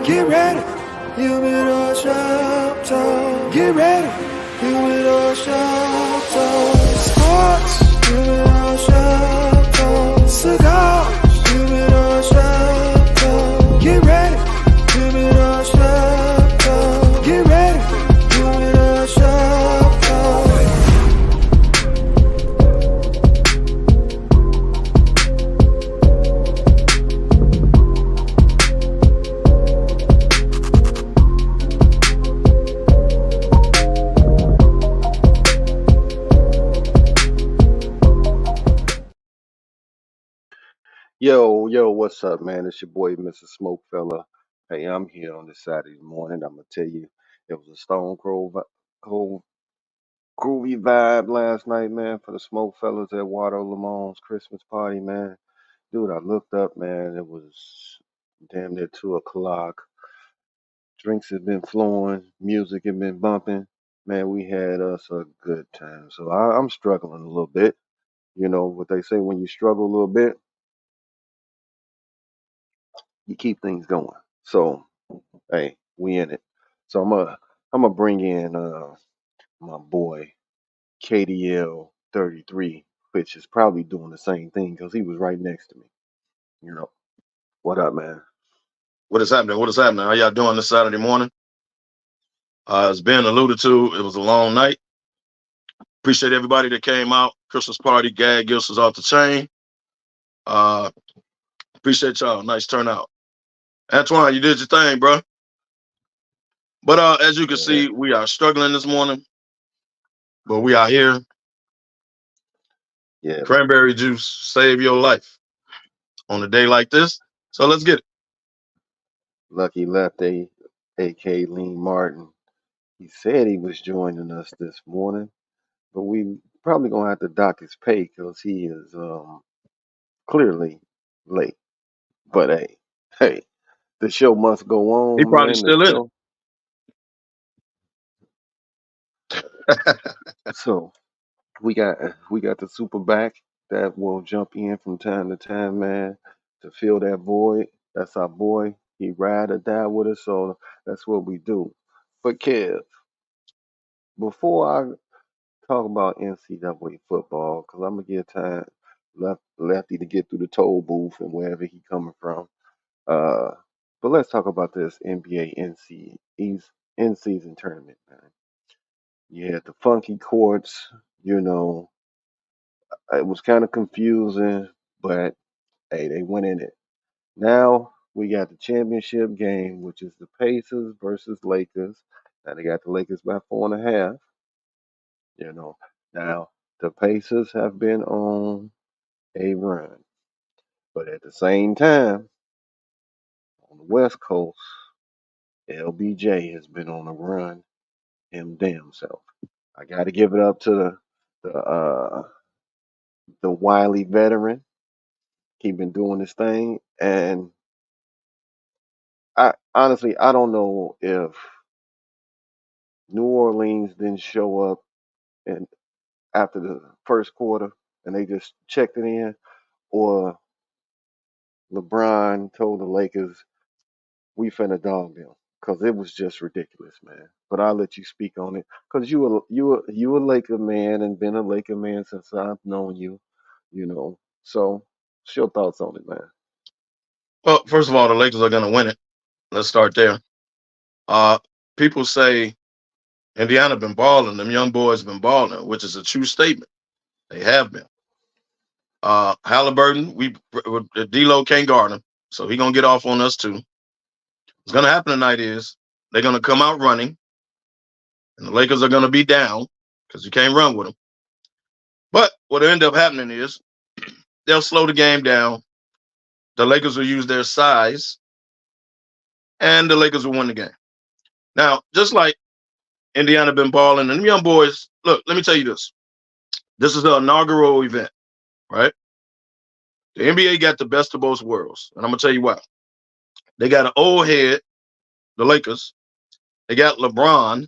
Get ready, Humidor shop talk. Get ready, Humidor shop talk. Sports, Humidor shop talk. Cigars, Humidor shop talk. Get ready, Humidor shop talk. Get ready, Humidor shop talk. Yo, what's up, man? It's your boy, Mr. SmokeFella. Hey, I'm here on this Saturday morning. I'm gonna tell you, it was a cold, groovy vibe last night, man, for the SmokeFellas at Water Lamone's Christmas party, man. Dude, I looked up, man. It was damn near 2 o'clock. Drinks had been flowing, music had been bumping. Man, we had us a good time. So I'm struggling a little bit. You know what they say, when you struggle a little bit, you keep things going. So hey, we in it. So I'm gonna bring in my boy KDL 33, which is probably doing the same thing because he was right next to me. You know, what up, man? What is happening? What is happening? How y'all doing this Saturday morning? As Ben alluded to, it was a long night. Appreciate everybody that came out. Christmas party, gag gifts was off the chain. Uh, appreciate y'all. Nice turnout. Antoine, you did your thing, bro. But as you can Yeah, see, we are struggling this morning, but we are here. yeah. Cranberry juice save your life on a day like this. So let's get it. Lucky Lefty, aka Lean Martin. He said he was joining us this morning, but we probably gonna have to dock his pay because he is clearly late. But hey, the show must go He on, probably man. The still in it. show. So we got the super back that will jump in from time to time, man, to fill that void. That's our boy. He ride or die with us, so that's what we do. But Kev, before I talk about NCAA football, because I'm gonna give time lefty to get through the toll booth and wherever he coming from. Uh, but let's talk about this NBA in-season tournament, man. You had the funky courts, you know. It was kind of confusing, but hey, they went in it. Now we got the championship game, which is the Pacers versus Lakers. Now they got the Lakers by 4.5. You know, now the Pacers have been on a run, but at the same time, on the West Coast, LBJ has been on a run him damn self. I got to give it up to the wily veteran. He been doing his thing, and I honestly I don't know if New Orleans didn't show up and after the first quarter and they just checked it in, or LeBron told the Lakers we finna dog them because it was just ridiculous, man. But I'll let you speak on it because you a Laker man and been a Laker man since I've known you, you know. So, what's your thoughts on it, man? Well, first of all, the Lakers are going to win it. Let's start there. Uh, people say Indiana been balling. Them young boys been balling, which is a true statement. They have been. Halliburton, D'Lo can't guard him, so he gonna get off on us too. What's gonna happen tonight is they're gonna come out running, and the Lakers are gonna be down because you can't run with them. But what'll end up happening is they'll slow the game down. The Lakers will use their size, and the Lakers will win the game. Now, just like Indiana been balling, and them young boys, look, let me tell you this. This is the inaugural event, right? The NBA got the best of both worlds, and I'm gonna tell you why. They got an old head, the Lakers. They got LeBron,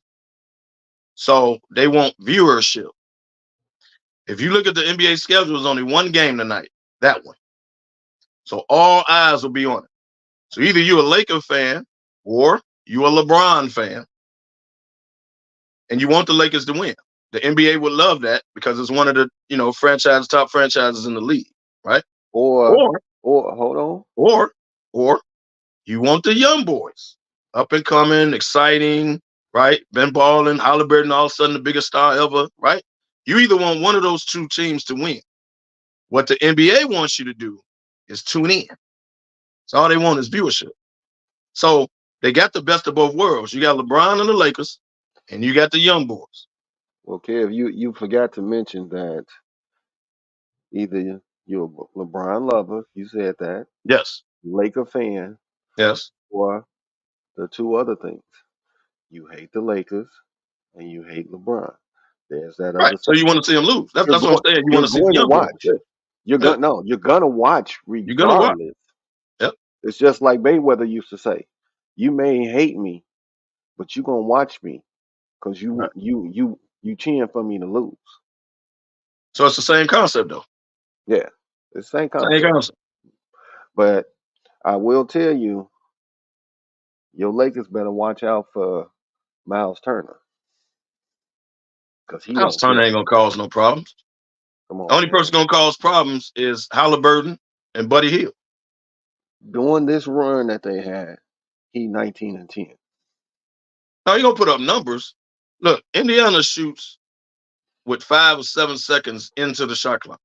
so they want viewership. If you look at the NBA schedule, there's only one game tonight, that one. So all eyes will be on it. So either you're a Laker fan or you a LeBron fan and you want the Lakers to win. The NBA would love that because it's one of the top franchises in the league, right? Or Or hold on. or you want the young boys, up and coming, exciting, right? Ben Ball, Halliburton, all of a sudden the biggest star ever, right? You either want one of those two teams to win. What the NBA wants you to do is tune in. So all they want is viewership. So they got the best of both worlds. You got LeBron and the Lakers, and you got the young boys. Well, Kev, you forgot to mention that either you're a LeBron lover, you said that, Yes, Laker fan, yes, or the two other things. You hate the Lakers and you hate LeBron. There's that right. other So side. you want to see them lose. That's You're what I'm going saying. You want you're to see the going to young boys. watch. Yeah, yeah. You're gonna watch You're gonna watch. regardless. Yep. It's just like Mayweather used to say. You may hate me, but you're gonna watch me because Right. you cheering for me to lose. So it's the same concept though. Yeah. It's the same Same concept. concept. But I will tell you, your Lakers better watch out for Miles Turner. Because he House don't Turner care. ain't gonna cause no problems. Come The on, only man. person gonna cause problems is Halliburton and Buddy Hield. During this run that they had, he 19-10. Now you gonna put up numbers. Look, Indiana shoots with 5 or 7 seconds into the shot clock.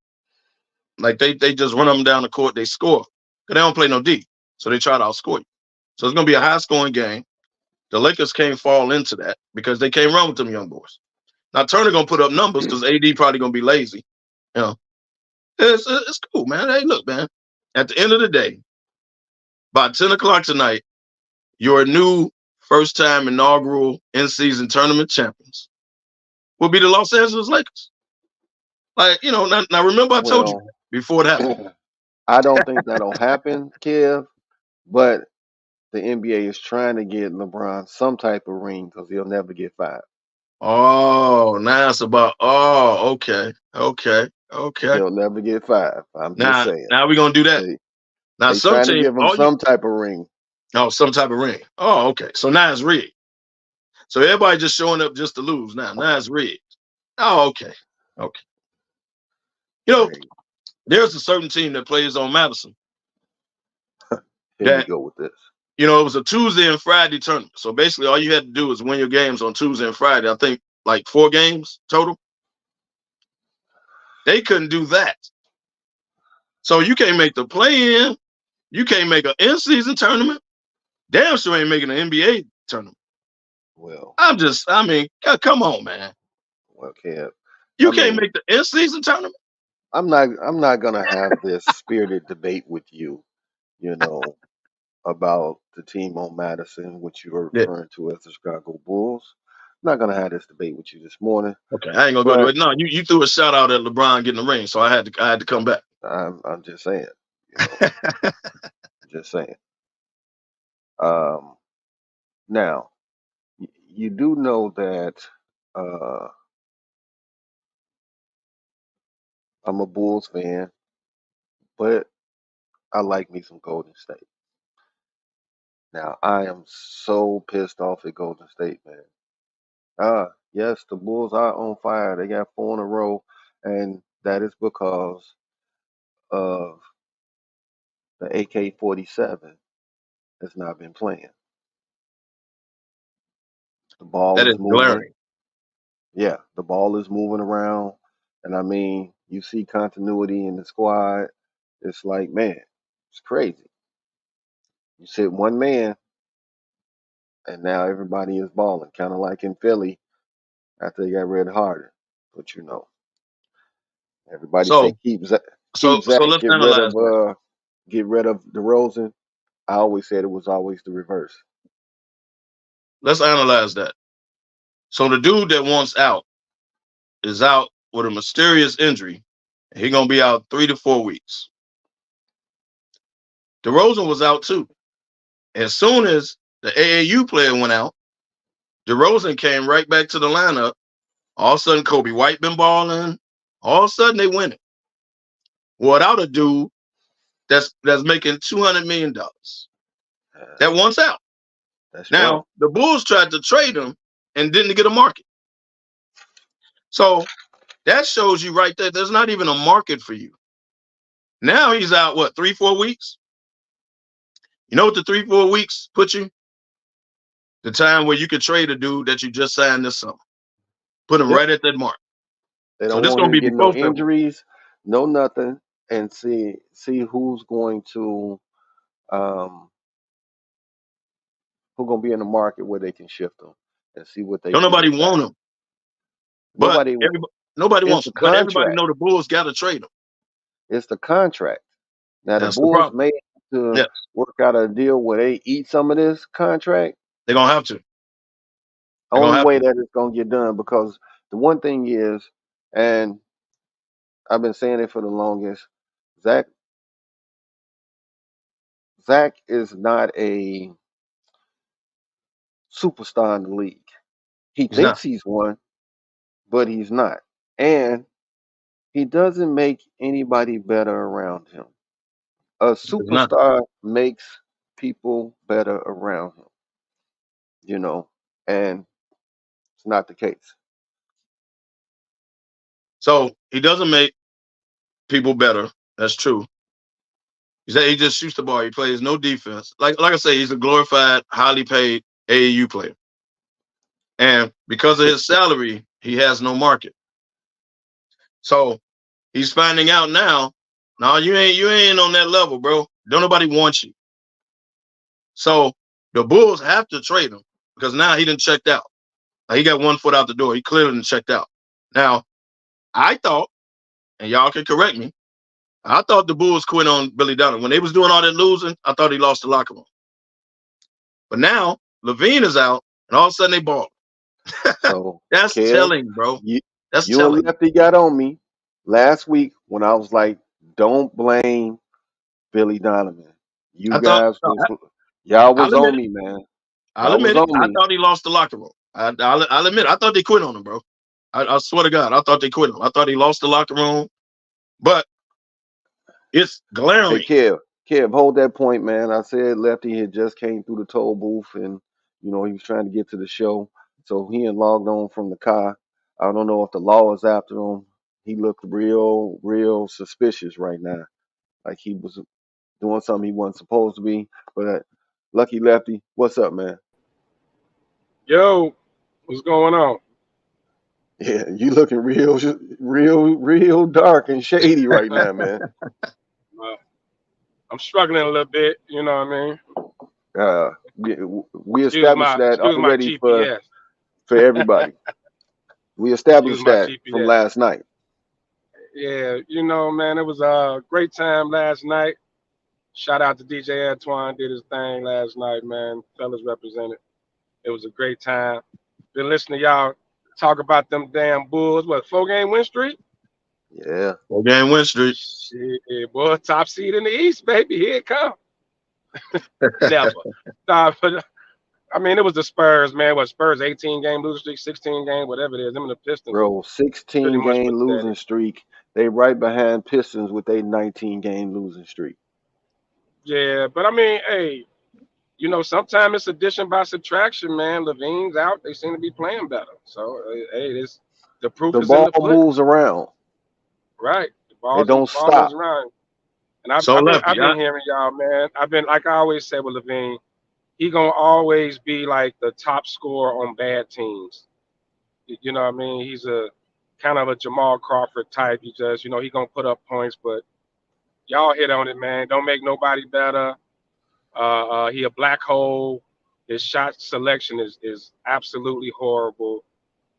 Like they just run them down the court, they score. Because they don't play no D. So they try to outscore you. So it's gonna be a high scoring game. The Lakers can't fall into that because they can't run with them young boys. Now Turner gonna put up numbers because AD probably gonna be lazy. You know, it's cool, man. Hey, look, man. At the end of the day, by 10 o'clock tonight, your new first time inaugural in-season tournament champions will be the Los Angeles Lakers. Like, now remember I told you Well, that before it happened. I don't think that'll happen, Kev, but the NBA is trying to get LeBron some type of ring because he'll never get five. Oh, now it's about, okay. Okay. He'll never get five. I'm just Now saying. now we're gonna do that. They Now they some trying to team, give him some type of ring. some type of ring. Oh, okay. So now it's rigged. So everybody just showing up just to lose now. Now it's rigged. Oh, okay. Okay. You know, Hey, there's a certain team that plays on Madison here you that, go with this. it was a Tuesday and Friday tournament. So basically all you had to do was win your games on Tuesday and Friday. I think like 4 games total. They couldn't do that. So you can't make the play-in. You can't make an in-season tournament. Damn sure ain't making an NBA tournament. Well, Come on, man. Kev. You I can't mean, make the in-season tournament. I'm not gonna have this spirited debate with you, you know, about the team on Madison, which you are Yeah. referring to as the Chicago Bulls. I'm not gonna have this debate with you this morning, Okay, I ain't gonna go to but it. No, you threw a shout out at LeBron getting the ring, so I had to come back. I'm just saying, you know, just saying. Um, now you do know that uh, I'm a Bulls fan, but I like me some Golden State. Now I am so pissed off at Golden State, man. Yes, the Bulls are on fire. They got 4 in a row, and that is because of the AK-47 has not been playing. The ball That is is moving. glaring. Yeah, the ball is moving around, and I mean, you see continuity in the squad. It's like, man, it's crazy. You sit one man, and now everybody is balling, kind of like in Philly after they got rid of Harden. But everybody So say keep so keep so Zach, let's analyze that. get rid of DeRozan. I always said it was always the reverse. Let's analyze that. So the dude that wants out is out with a mysterious injury. He gonna be out 3 to 4 weeks. DeRozan was out too. As soon as the AAU player went out, DeRozan came right back to the lineup. All of a sudden, Kobe White been balling. All of a sudden, they winning. Without a dude that's making $200 million. Uh, That wants out. That's right. Now, the Bulls tried to trade him and didn't get a market. So that shows you right there, there's not even a market for you. Now he's out, what, 3-4 weeks? You know what the 3-4 weeks put you? The time where you could trade a dude that you just signed this summer. Put him Yep. right at that mark. They So don't this want going him to be getting no both of them. injuries, no nothing, and see who's going to be in the market where they can shift them and see what they Don't can nobody get back. want him. But Nobody. nobody It's wants the him. But everybody contract. know the Bulls got to trade him. It's the contract. Now the That's the Bulls problem. may have to Yes, work out a deal where they eat some of this contract. they're going to have to. They're going Only to have way to. that it's gonna get done, because the one thing is, and I've been saying it for the longest, Zach is not a superstar in the league. He He's not. thinks he's one, but he's not. And he doesn't make anybody better around him. A He's not. superstar makes people better around him, and it's not the case. So he doesn't make people better. That's true. He just shoots the ball. He plays no defense. Like I say, he's a glorified, highly paid AAU player. And because of his salary, he has no market. So he's finding out now, no, you ain't on that level, bro. Don't nobody want you. So the Bulls have to trade him because now he done checked out. Like, he got 1 foot out the door. He clearly done checked out. Now, I thought, and y'all can correct me, I thought the Bulls quit on Billy Donovan. When they was doing all that losing, I thought he lost the locker room. But now Levine is out, and all of a sudden they ball. So, That's Kev, telling, bro. you, That's you and telling. Lefty got on me last week when I was like, "Don't blame Billy Donovan." You I thought, guys y'all was I'll admit on it. me, man. I'll Y'all was admit it. on I me. thought he lost the locker room. I'll admit it. I thought they quit on him, bro. I swear to God, I thought they quit him. I thought he lost the locker room. But it's Hey, glaring. Kev, hold that point, man. I said Lefty had just came through the toll booth, and he was trying to get to the show, so he had logged on from the car. I don't know if the law is after him. He looked real suspicious right now, like he was doing something he wasn't supposed to be. But lucky Lefty, what's up, man? Yo, what's going on? Yeah, you looking real dark and shady right now, man. Uh, I'm struggling a little bit. You know what I mean? We Excuse established my that excuse my already for GPS. everybody. We Excuse established my that from GPS. last night. Yeah, man, it was a great time last night. Shout out to DJ Antoine, did his thing last night, man. Fellas represented. It was a great time. Been listening to y'all talk about them damn Bulls. What, 4-game win streak? Yeah. 4-game win streak. Shit, boy, top seed in the East, baby. Here it come. Never. Nah, but I mean, it was the Spurs, man. What, Spurs 18-game losing streak, 16-game, whatever it is. Them and the Pistons Bro, pretty 16 much game losing pathetic. streak. They right behind Pistons with a 19-game losing streak. Yeah, but I mean, hey, sometimes it's addition by subtraction, man. Levine's out; they seem to be playing better. So, hey, the proof The is in ball the pudding, moves around. right? The It don't ball moves stop. around, and So Lefty, I've been hearing y'all, man. I've been like I always said with Levine, he gonna always be like the top scorer on bad teams. You know what I mean? He's a kind of a Jamal Crawford type. He gonna put up points, but y'all hit on it, man. Don't make nobody better. He a black hole. His shot selection is absolutely horrible.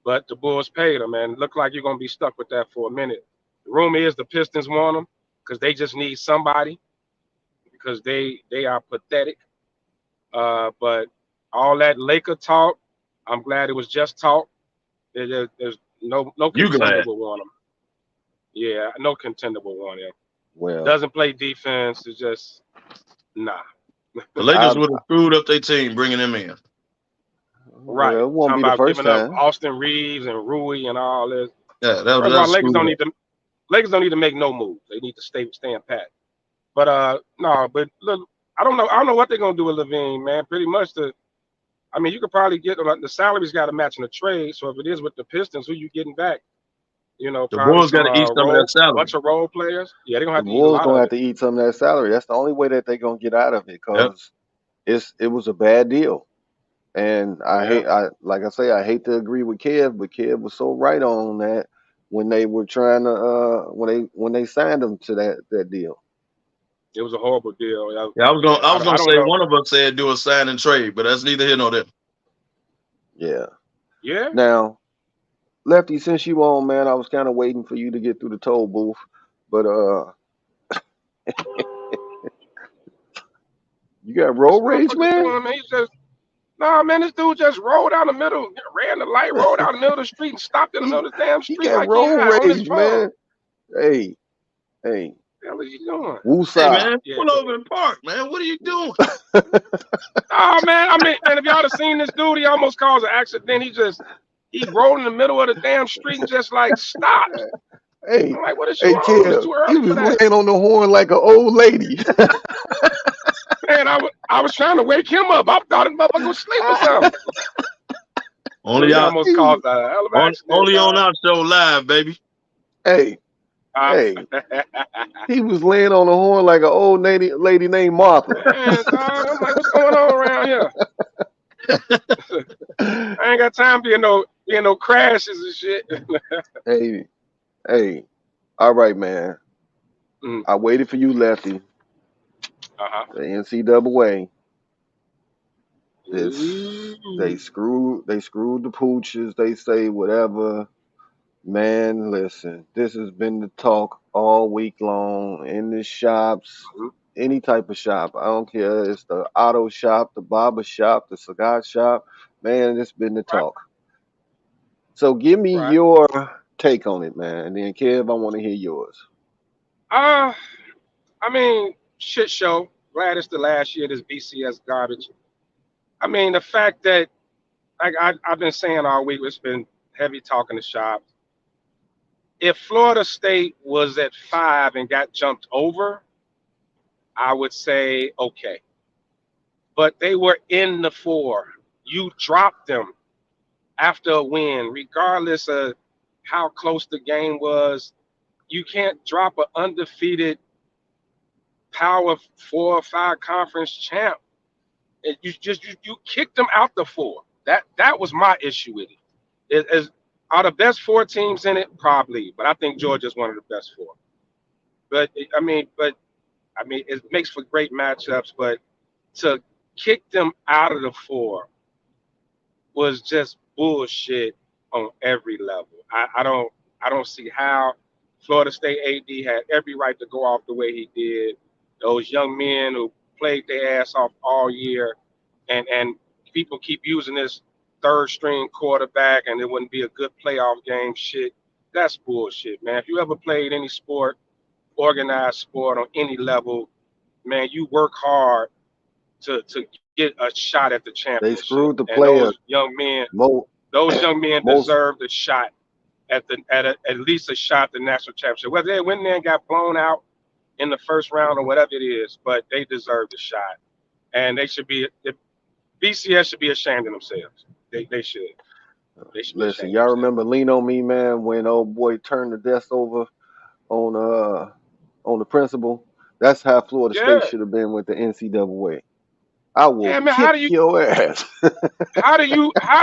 But the Bulls paid him, and look like you're gonna be stuck with that for a minute. The rumor is the Pistons want him because they just need somebody because they are pathetic. But all that Laker talk, I'm glad it was just talk. There's no you contender glad. will want him. Yeah, no contender will want him. Well, Doesn't play defense. It's just nah. The Lakers I would have screwed up their team bringing him in. Right. it won't Talking be the about first giving up time. Austin Reeves and Rui and all this. Yeah, First of all, that's screwed up. Lakers don't need to make no moves. They need to stand pat. But no, but look, I don't know what they're gonna do with Levine, man. Pretty much I mean, you could probably get the salary's got to match in the trade. So if it is with the Pistons, who you getting back? You know, The probably Bulls got some to eat some of that a salary. bunch of role players. Yeah, they're gonna The have to eat a Bulls lot gonna of have it. to eat some of that salary. That's the only way that they're gonna get out of it, Yep. because it was a bad deal. And Yeah, like I say, I hate to agree with Kev, but Kev was so right on that when they were trying to when they signed him to that deal. it was a horrible deal. Yeah, I was I gonna don't say know. one of us said do a sign and trade, but that's neither here nor there. Yeah. Yeah, Now, Lefty, since you on, man, I was kind of waiting for you to get through the toll booth, but you got what's road the rage, motherfucker man. doing, man? He's just nah, man. This dude just rolled down the middle, ran the light, rolled down the middle of the street, and stopped in the He middle of the damn he street got like he road high on his rage, phone. man. Hey, hey, The hell is he doing? Hey woosah. man, Yeah, pull over and park, man. What are you doing? oh man, I mean, man, if y'all have seen this dude, he almost caused an accident. He rolled in the middle of the damn street and just like stopped. Hey, I'm like, what is you hey, on? It's Kev, too he early for was that. laying on the horn like an old lady. Man, I was trying to wake him up. I thought the motherfucker was asleep or something. Only He y'all, almost He- caused a hell of an accident, only on dog. our show live, baby. hey, Uh, hey, he was laying on the horn like an old lady named Martha. man, dog, I'm like, what's going on around here? I ain't got time for no crashes and shit. Hey, hey, all right, man. Mm, I waited for you, Lefty. uh-huh. The NCAA. They Ooh. screwed the pooches. They say whatever. Man, listen, this has been the talk all week long in the shops, Mhm. any type of shop. I don't care. It's the auto shop, the barber shop, the cigar shop. Man, it's been the Right, talk. So give me right. your take on it, man. And then Kev, I want to hear yours. Uh, I mean, shit show. Glad it's the last year of this BCS garbage. I mean, the fact that I've been saying all week, it's been heavy talking to shop. If Florida State was at 5 and got jumped over, I would say okay. But they were in the 4. You dropped them after a win, regardless of how close the game was. You can't drop an undefeated Power 4 or 5 conference champ. You kicked them out the 4. That was my issue with it. Are the best 4 teams in it? Probably, but I think Georgia's one of the best 4. But it makes for great matchups. But to kick them out of the 4 was just bullshit on every level. I don't see how Florida State AD had every right to go off the way he did. Those young men who played their ass off all year, and people keep using this third string quarterback and it wouldn't be a good playoff game. Shit, that's bullshit, man. If you ever played any sport, organized sport on any level, man, you work hard to get a shot at the They championship. screwed the And player. Mo, those young men most deserve the shot at least a shot at the national championship. Whether they went there and got blown out in the first round or whatever it is, but they deserve the shot. And they should be the BCS should be ashamed of themselves. They should. They should be listen, ashamed of y'all themselves. remember Lean on Me, man, when old boy turned the desk over on the principal? That's how Florida State Yeah. should have been with the NCAA. I will Yeah, man, kick your ass. how do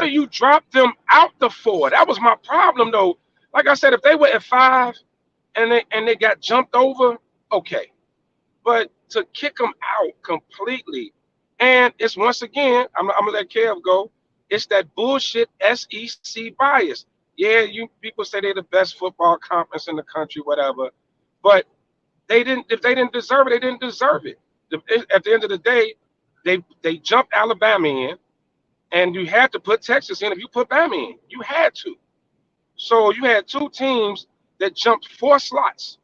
you drop them out the 4? That was my problem though. Like I said, if they were at 5 and they got jumped over, okay. But to kick them out completely, and it's once again, I'm gonna let Kev go. It's that bullshit SEC bias. Yeah, you people say they're the best football conference in the country, whatever. But they didn't. If they didn't deserve it, they didn't deserve it. At the end of the day, they jumped Alabama in, and you had to put Texas in. If you put Bama in, you had to. So you had 2 teams that jumped 4 slots.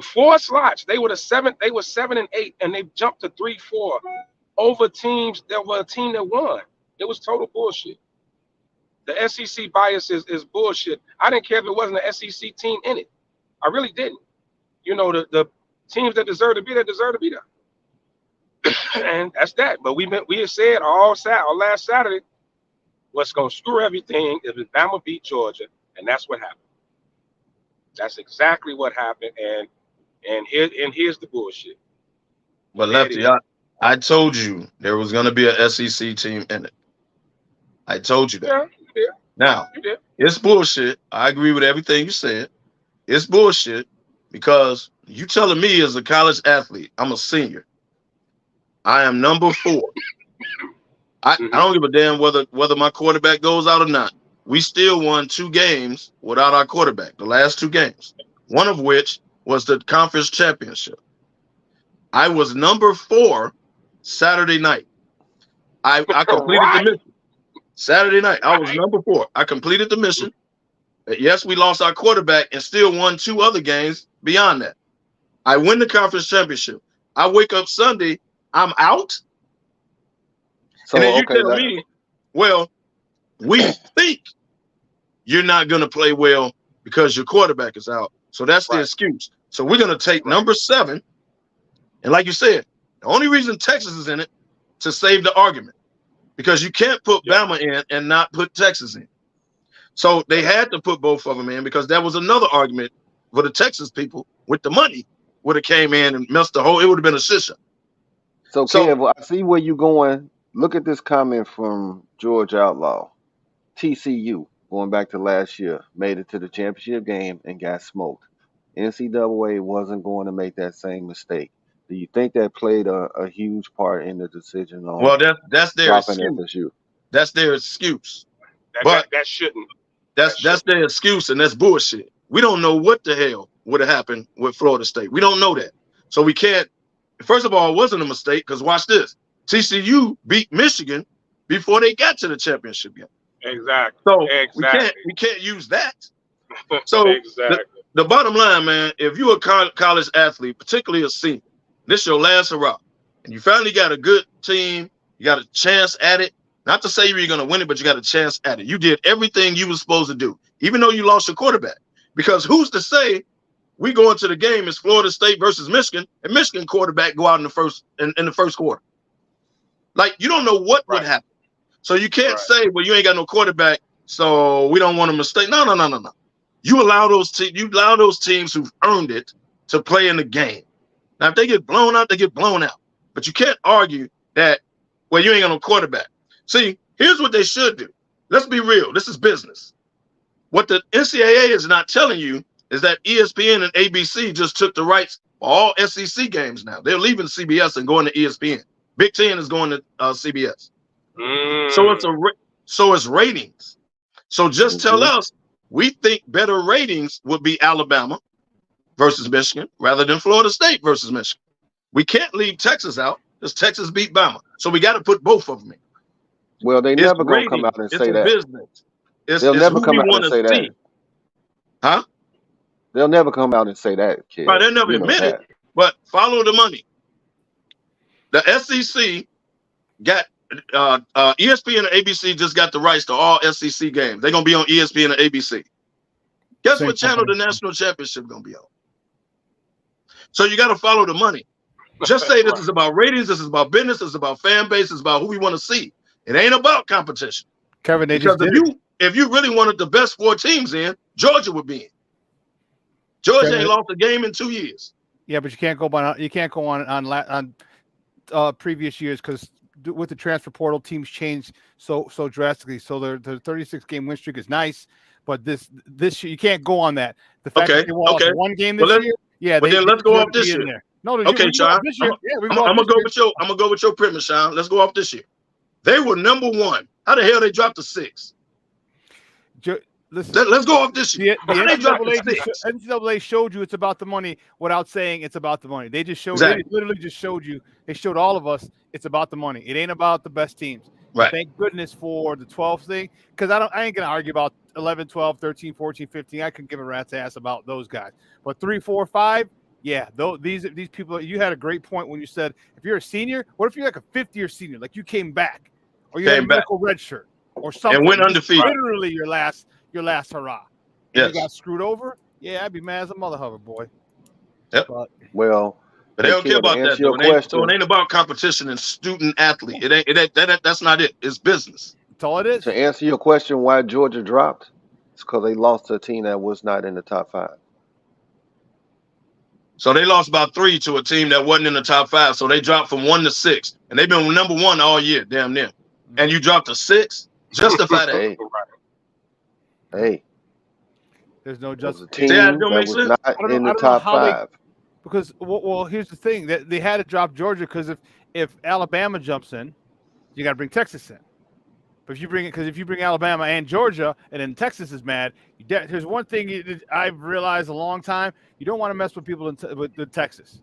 4 slots. They were the 7. They were 7 and 8, and they jumped to 3-4 over teams that were a team that won. It was total bullshit. The SEC bias is bullshit. I didn't care if it wasn't an SEC team in it. I really didn't. You know, the teams that deserve to be there deserve to be there. And that's that. But we had said all last Saturday, what's gonna screw everything is if Bama beat Georgia, and that's what happened. That's exactly what happened. And here's the bullshit. But There it Lefty, is. I told you there was going to be a SEC team in it. I told you that. Yeah, you did. Now, You did. it's bullshit. I agree with everything you said. It's bullshit because you telling me as a college athlete, I'm a senior. I am number 4. I don't give a damn whether my quarterback goes out or not. We still won 2 games without our quarterback, the last 2 games, one of which was the conference championship. I was number 4 Saturday night. I completed the mission. Saturday night, I was number 4. I completed the mission. Yes, we lost our quarterback and still won 2 other games beyond that. I win the conference championship. I wake up Sunday, I'm out. So, and then you okay, tell me, well, we think you're not going to play well because your quarterback is out. So that's the excuse. So we're going to take number 7. And like you said, the only reason Texas is in it to save the argument, because you can't put Bama in and not put Texas in. So they had to put both of them in because that was another argument for the Texas people with the money would have came in and messed the whole, it would have been a shit. So Kev, I see where you're going. Look at this comment from George Outlaw. TCU, going back to last year, made it to the championship game and got smoked. NCAA wasn't going to make that same mistake. Do you think that played a huge part in the decision on that's their dropping excuse. FSU? That's their excuse. That shouldn't. That's their excuse, and that's bullshit. We don't know what the hell would have happened with Florida State. We don't know that. So we can't. First of all, it wasn't a mistake because watch this. TCU beat Michigan before they got to the championship game. Exactly. So we can't use that. So the bottom line, man, if you're a college athlete, particularly a senior, this is your last hurrah, and you finally got a good team, you got a chance at it. Not to say you're going to win it, but you got a chance at it. You did everything you were supposed to do, even though you lost your quarterback. Because who's to say we go into the game as Florida State versus Michigan, and Michigan quarterback go out in the first quarter? Like, you don't know what would happen. So you can't say, well, you ain't got no quarterback, so we don't want a mistake. No. You allow those teams who've earned it to play in the game. Now, if they get blown out, they get blown out. But you can't argue that, well, you ain't got no quarterback. See, here's what they should do. Let's be real. This is business. What the NCAA is not telling you is that ESPN and ABC just took the rights for all SEC games now. They're leaving CBS and going to ESPN. Big Ten is going to CBS. So it's ratings. So just tell us, we think better ratings would be Alabama versus Michigan rather than Florida State versus Michigan. We can't leave Texas out because Texas beat Bama. So we got to put both of them in. Well, they never going to come out and say that. Business. They'll never come out and say that. Huh? They'll never come out and say that, kid. Right, they'll never admit it, but follow the money. The SEC got ESPN and ABC just got the rights to all SEC games. They're going to be on ESPN and ABC. Guess what channel the national championship going to be on? So you got to follow the money. Just say this is about ratings, this is about business, this is about fan base, this is about who we want to see. It ain't about competition. Kevin, because if you really wanted the best 4 teams in, Georgia would be in. Georgia ain't lost a game in 2 years. Yeah, but you can't go on previous years because with the transfer portal, teams change so drastically. So the 36-game win streak is nice, but this year you can't go on that. The fact that they lost one game this year, then let's go off this year. There. No, okay, Sean. I'm gonna go with your premise, Sean. Let's go off this year. They were number 1. How the hell they dropped to 6? Let's go off this year. The NCAA showed you it's about the money without saying it's about the money. They just showed. Exactly. They literally just showed you. They showed all of us it's about the money. It ain't about the best teams. Right. Thank goodness for the 12th thing because I ain't gonna argue about 11, 12, 13, 14, 15. I couldn't give a rat's ass about those guys. But 3, 4, 5. Yeah, these people. You had a great point when you said if you're a senior, what if you're like a 5th-year senior, like you came back, or you had a medical red shirt, or something, and went undefeated. Literally your last hurrah. Yes. You got screwed over. Yeah, I'd be mad as a mother hover boy. Yep. Well, But they don't care Kev, to about that answer though. your So it question, ain't about competition and student athlete. That's not it. It's business. That's all it is. to answer your question, why Georgia dropped, it's because they lost to a team that was not in the top 5. So they lost about 3 to a team that wasn't in the top 5. So they dropped from 1 to 6, and they've been number 1 all year, damn near. And you dropped to 6. Justify that. Hey, hey, There's no it was a justification. See how it team don't that make was sense? not in I the don't know top how they- 5. Because well, here's the thing that they had to drop Georgia because if Alabama jumps in, you got to bring Texas in. But if you bring Alabama and Georgia, and then Texas is mad, there's one thing I've realized a long time: you don't want to mess with people with Texas.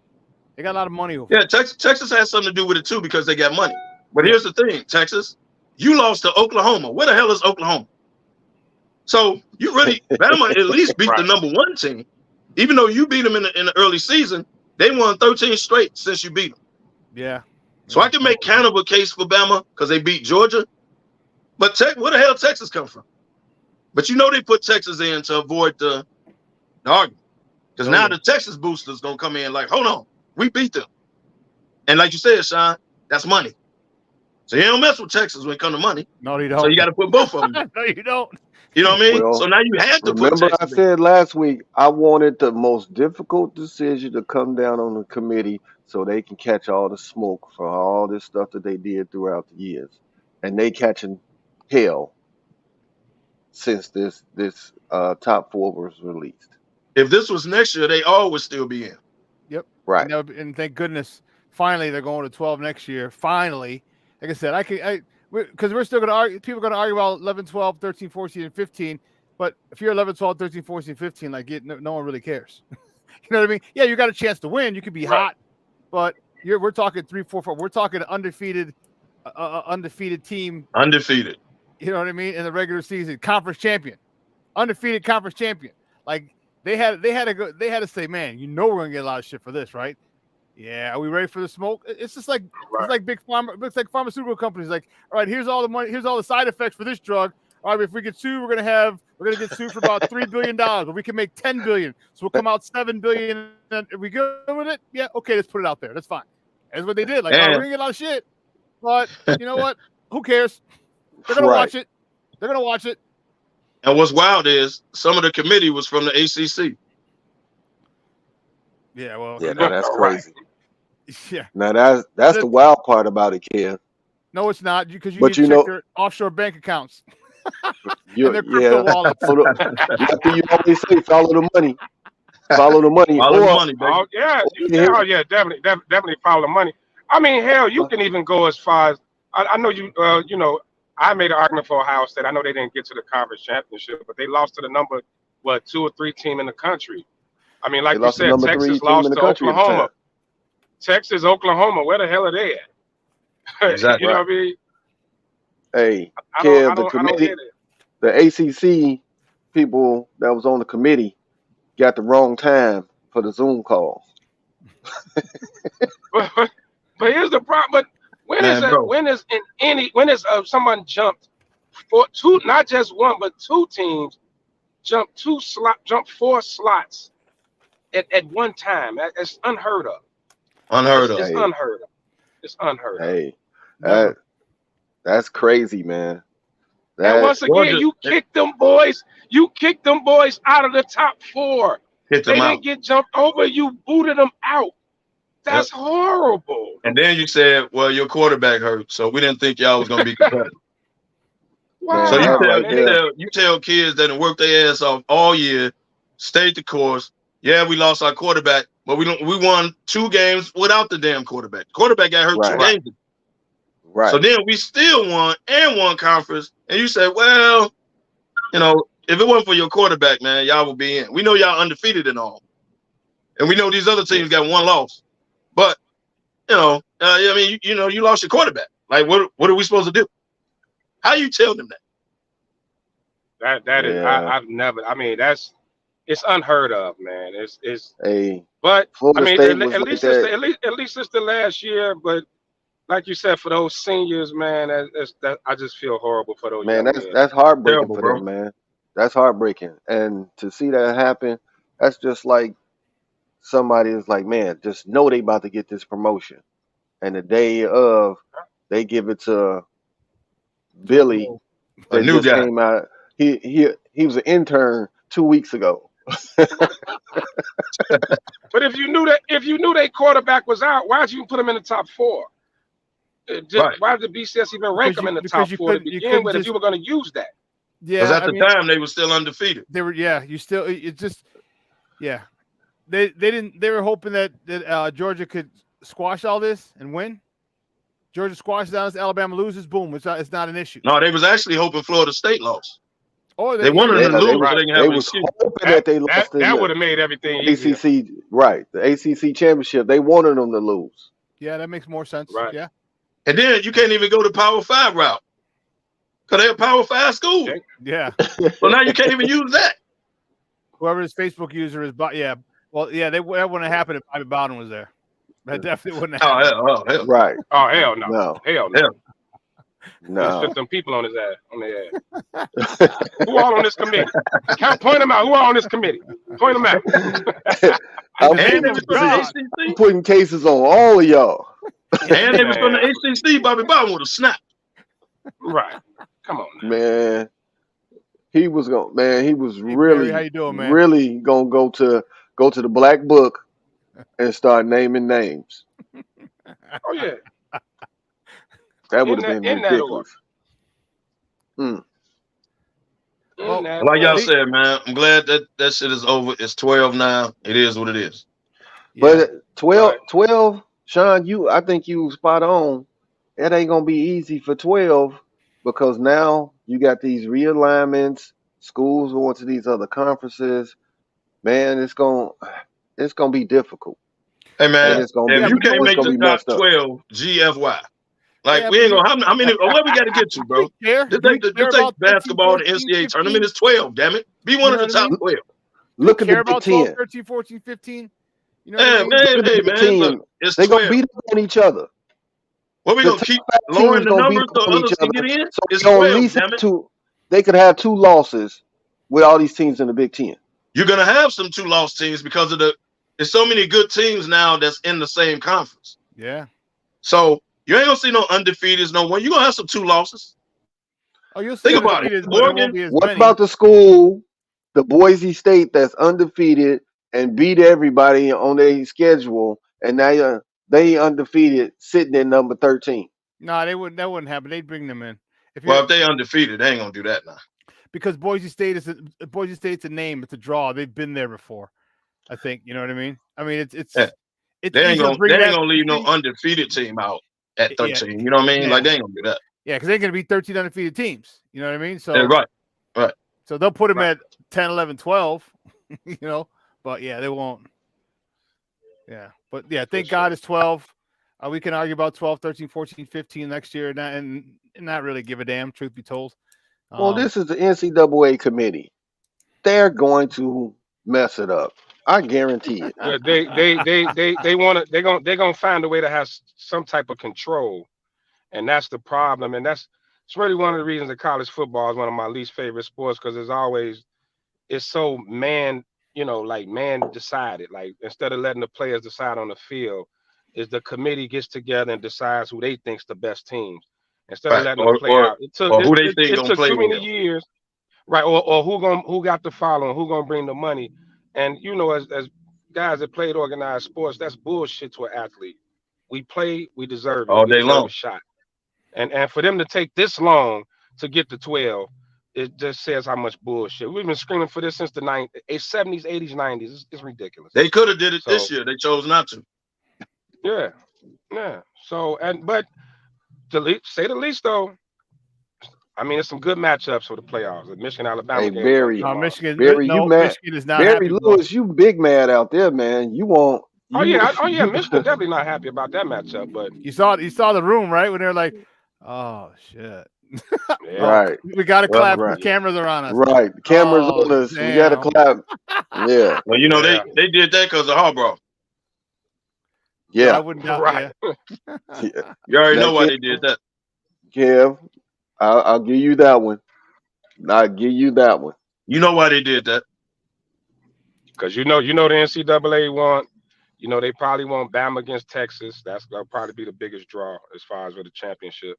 They got a lot of money over. Yeah, Texas has something to do with it too because they got money. But here's the thing, Texas, you lost to Oklahoma. Where the hell is Oklahoma? So you really, Bama at least beat the number 1 team. Even though you beat them in the early season, they won 13 straight since you beat them. Yeah. So I can make kind of a case for Bama because they beat Georgia. But where the hell Texas come from? But you know they put Texas in to avoid the argument. Because now the Texas boosters going to come in like, hold on, we beat them. And like you said, Sean, that's money. So you don't mess with Texas when it comes to money. No, you don't. So you got to put both of them. No, you don't. You know what I mean? Well, so now you have to put remember, Texas I said last week I wanted the most difficult decision to come down on the committee so they can catch all the smoke for all this stuff that they did throughout the years, and they catching hell since this top 4 was released. If this was next year, they all would still be in. Yep. Right. And thank goodness, finally they're going to 12 next year. Finally, like I said, because we're still going to argue. People are going to argue about 11, 12, 13, 14, and 15. But if you're 11, 12, 13, 14, 15, no one really cares. You know what I mean? Yeah, you got a chance to win. You could be hot, but we're talking 3, 4, 4. We're talking undefeated team. Undefeated. You know what I mean? In the regular season, conference champion, undefeated conference champion. Like they had to say, man, we're going to get a lot of shit for this, right? Yeah, are we ready for the smoke? It's just like it's like big pharma. It's like pharmaceutical companies. Like, all right, here's all the money. Here's all the side effects for this drug. All right, if we get sued, we're gonna get sued for about $3 billion, but we can make $10 billion. So we'll come out $7 billion. And if we go with it, yeah, okay, let's put it out there. That's fine. That's what they did. Like, we're gonna get a lot of shit, but you know what? Who cares? They're gonna watch it. They're gonna watch it. And what's wild is some of the committee was from the ACC. Yeah, well, Yeah, that's crazy. Yeah. Now that's the wild part about it, Kev. No, it's not, because you need to check their offshore bank accounts. You wallets. You always say follow the money. Follow the money. Follow the money, baby. Definitely follow the money. I mean, hell, you can even go as far as I know you. I made an argument for Ohio State. I know they didn't get to the conference championship, but they lost to the number 2 or 3 team in the country. I mean, like you said, Texas lost to Oklahoma. Texas, Oklahoma, where the hell are they at? Exactly. You know what I mean? Hey, Kev, the committee, the ACC people that was on the committee got the wrong time for the Zoom call. But here's the problem. But when is someone jumped for 2, not just 1, but 2 teams jump 4 slots at one time? It's unheard of. It's unheard of. It's unheard of. Hey, that's crazy, man. And once again, you kicked them boys. You kicked them boys out of the top 4. They didn't get jumped over. You booted them out. That's horrible. And then you said, well, your quarterback hurt, so we didn't think y'all was going to be competitive. Wow. So you tell kids that have worked their ass off all year, stayed the course. Yeah, we lost our quarterback, but we won 2 games without the damn quarterback. Quarterback got hurt 2 games. Right. So then we still won conference. And you said, well, if it wasn't for your quarterback, man, y'all would be in. We know y'all undefeated and all. And we know these other teams got 1 loss. But, you lost your quarterback. Like, what are we supposed to do? How you tell them that? That is, I've never, I mean, it's unheard of, man. But Florida I mean, State at least it's the last year. But like you said, for those seniors, man, I just feel horrible for those. Man, young that's heartbreaking for bro. them, man. That's heartbreaking, and to see that happen, that's just like somebody is like, man, just know they about to get this promotion, and the day of, they give it to Billy A that new just guy. came out. He was an intern 2 weeks ago. But if you knew their quarterback was out, why'd you put him in the top 4? Right. Why did the BCS even rank them in the top 4 to begin with if you were going to use that? Because Yeah, at the time they were still undefeated. they were. Yeah, you still. It just. Yeah, they didn't. They were hoping that Georgia could squash all this and win. Georgia squashes out, Alabama loses. Boom, it's not an issue. No, they was actually hoping Florida State lost. Or They wanted them to lose so they can have They an was excuse. hoping that they lost That would have made everything easier. ACC, right? The ACC championship. They wanted them to lose. Yeah, that makes more sense. Right. Yeah. And then you can't even go the Power 5 route because they're a Power 5 school. Yeah. So now you can't even use that. Whoever his Facebook user is, yeah. Well, yeah, that wouldn't have happened if Bobby Bowden was there. That definitely wouldn't have happened. Hell. Right. Oh hell no. No. Hell no. Hell. No. Put some people on his ass. On their ass. Who all on this committee? Point them out. Who all on this committee? Point them out. I'm And they was from God. the ACC. putting cases on all of y'all. And they was from the ACC. Bobby Bowden would have snapped. Right. Come on. Now. Man, he was going. Man, he was Hey, really, Barry, how you doing, man? really gonna go to the black book and start naming names. Oh yeah. That would have been in that ridiculous. Well, Like y'all said, man, I'm glad that shit is over. It's 12 now. It is what it is. But 12, Sean, I think you spot on. It ain't gonna be easy for 12 because now you got these realignments, schools going to these other conferences. Man, it's gonna be difficult. Hey man, It's gonna if be, you can't make gonna the be top messed up. 12, GFY. Like Yeah, we ain't but gonna. I mean, what we got to get to, bro? This ain't basketball, the NCAA tournament is 12. Damn it, be one of the top 12. Look at care the Big about 12, 10. 13, 14, 15. You know what I mean? Man, Look at the hey Big man, 10. look, it's They 12. gonna beat up on each other. What we The gonna top keep 5 lowering teams the gonna beat numbers up so on others each can other. get in? So It's you at 12. least Damn have it. they could have 2 losses with all these teams in the Big 10. You're gonna have some 2-loss teams because of there's so many good teams now that's in the same conference. Yeah. So you ain't gonna see no undefeateds, no one. You're gonna have some 2 losses. Oh, you'll see Think about it. undefeated, but it won't be as What many. about the school, the Boise State that's undefeated and beat everybody on their schedule, and now they undefeated sitting at number 13? No, they wouldn't. That wouldn't happen. They'd bring them in. If they undefeated, they ain't gonna do that now. Because Boise State's a name. It's a draw. They've been there before. I think you know what I mean. I mean, it's Yeah. it's They ain't easier to gonna bring that leave no team. undefeated team out at Yeah. 13. You know what I mean? Yeah. Like they ain't gonna do that. Yeah, because they're going to be 13 undefeated teams. You know what I mean? So Yeah, right. So they'll put them Right. at 10, 11, 12. You know, but yeah, they won't. Yeah, but yeah, thank God it's 12. We can argue about 12, 13, 14, 15 next year, and not really give a damn. Truth be told. Well, this is the NCAA committee. They're going to mess it up. I guarantee it. Yeah, they're gonna find a way to have some type of control, and that's the problem. And it's really one of the reasons that college football is one of my least favorite sports, because it's so man decided. Like, instead of letting the players decide on the field, is the committee gets together and decides who they think's the best teams. Instead of letting them play out, it took too many years. Right, or who got the following, who gonna bring the money. And as guys that played organized sports, that's bullshit to an athlete. We play, we deserve it. All we day deserve long. a shot. And for them to take this long to get to 12, it just says how much bullshit. We've been screaming for this since the 70s, 80s, 90s. It's ridiculous. They could have did it this year. They chose not to. Yeah. So, but to say the least, though, I mean, it's some good matchups for the playoffs. The Michigan, Alabama Hey, game. Barry, Michigan. Barry, No, you mad? Michigan is not Barry happy. Lewis, you big mad out there, man. You want? Oh yeah, Michigan definitely not happy about that matchup. But you saw the room, right, when they're like, "Oh shit." yeah. Right. We got to clap. right. The cameras are on us. Right. Cameras Oh, on us. We got to damn. clap. Yeah. Well, they did that because of Harbaugh. No, I Yeah. wouldn't doubt. Right. Yeah. You already know That why Kev- they did that. Kev, I'll give you that one. I'll give you that one. You know why they did that. Because you know the NCAA want, they probably want Bama against Texas. That'll probably be the biggest draw as far as with the championship.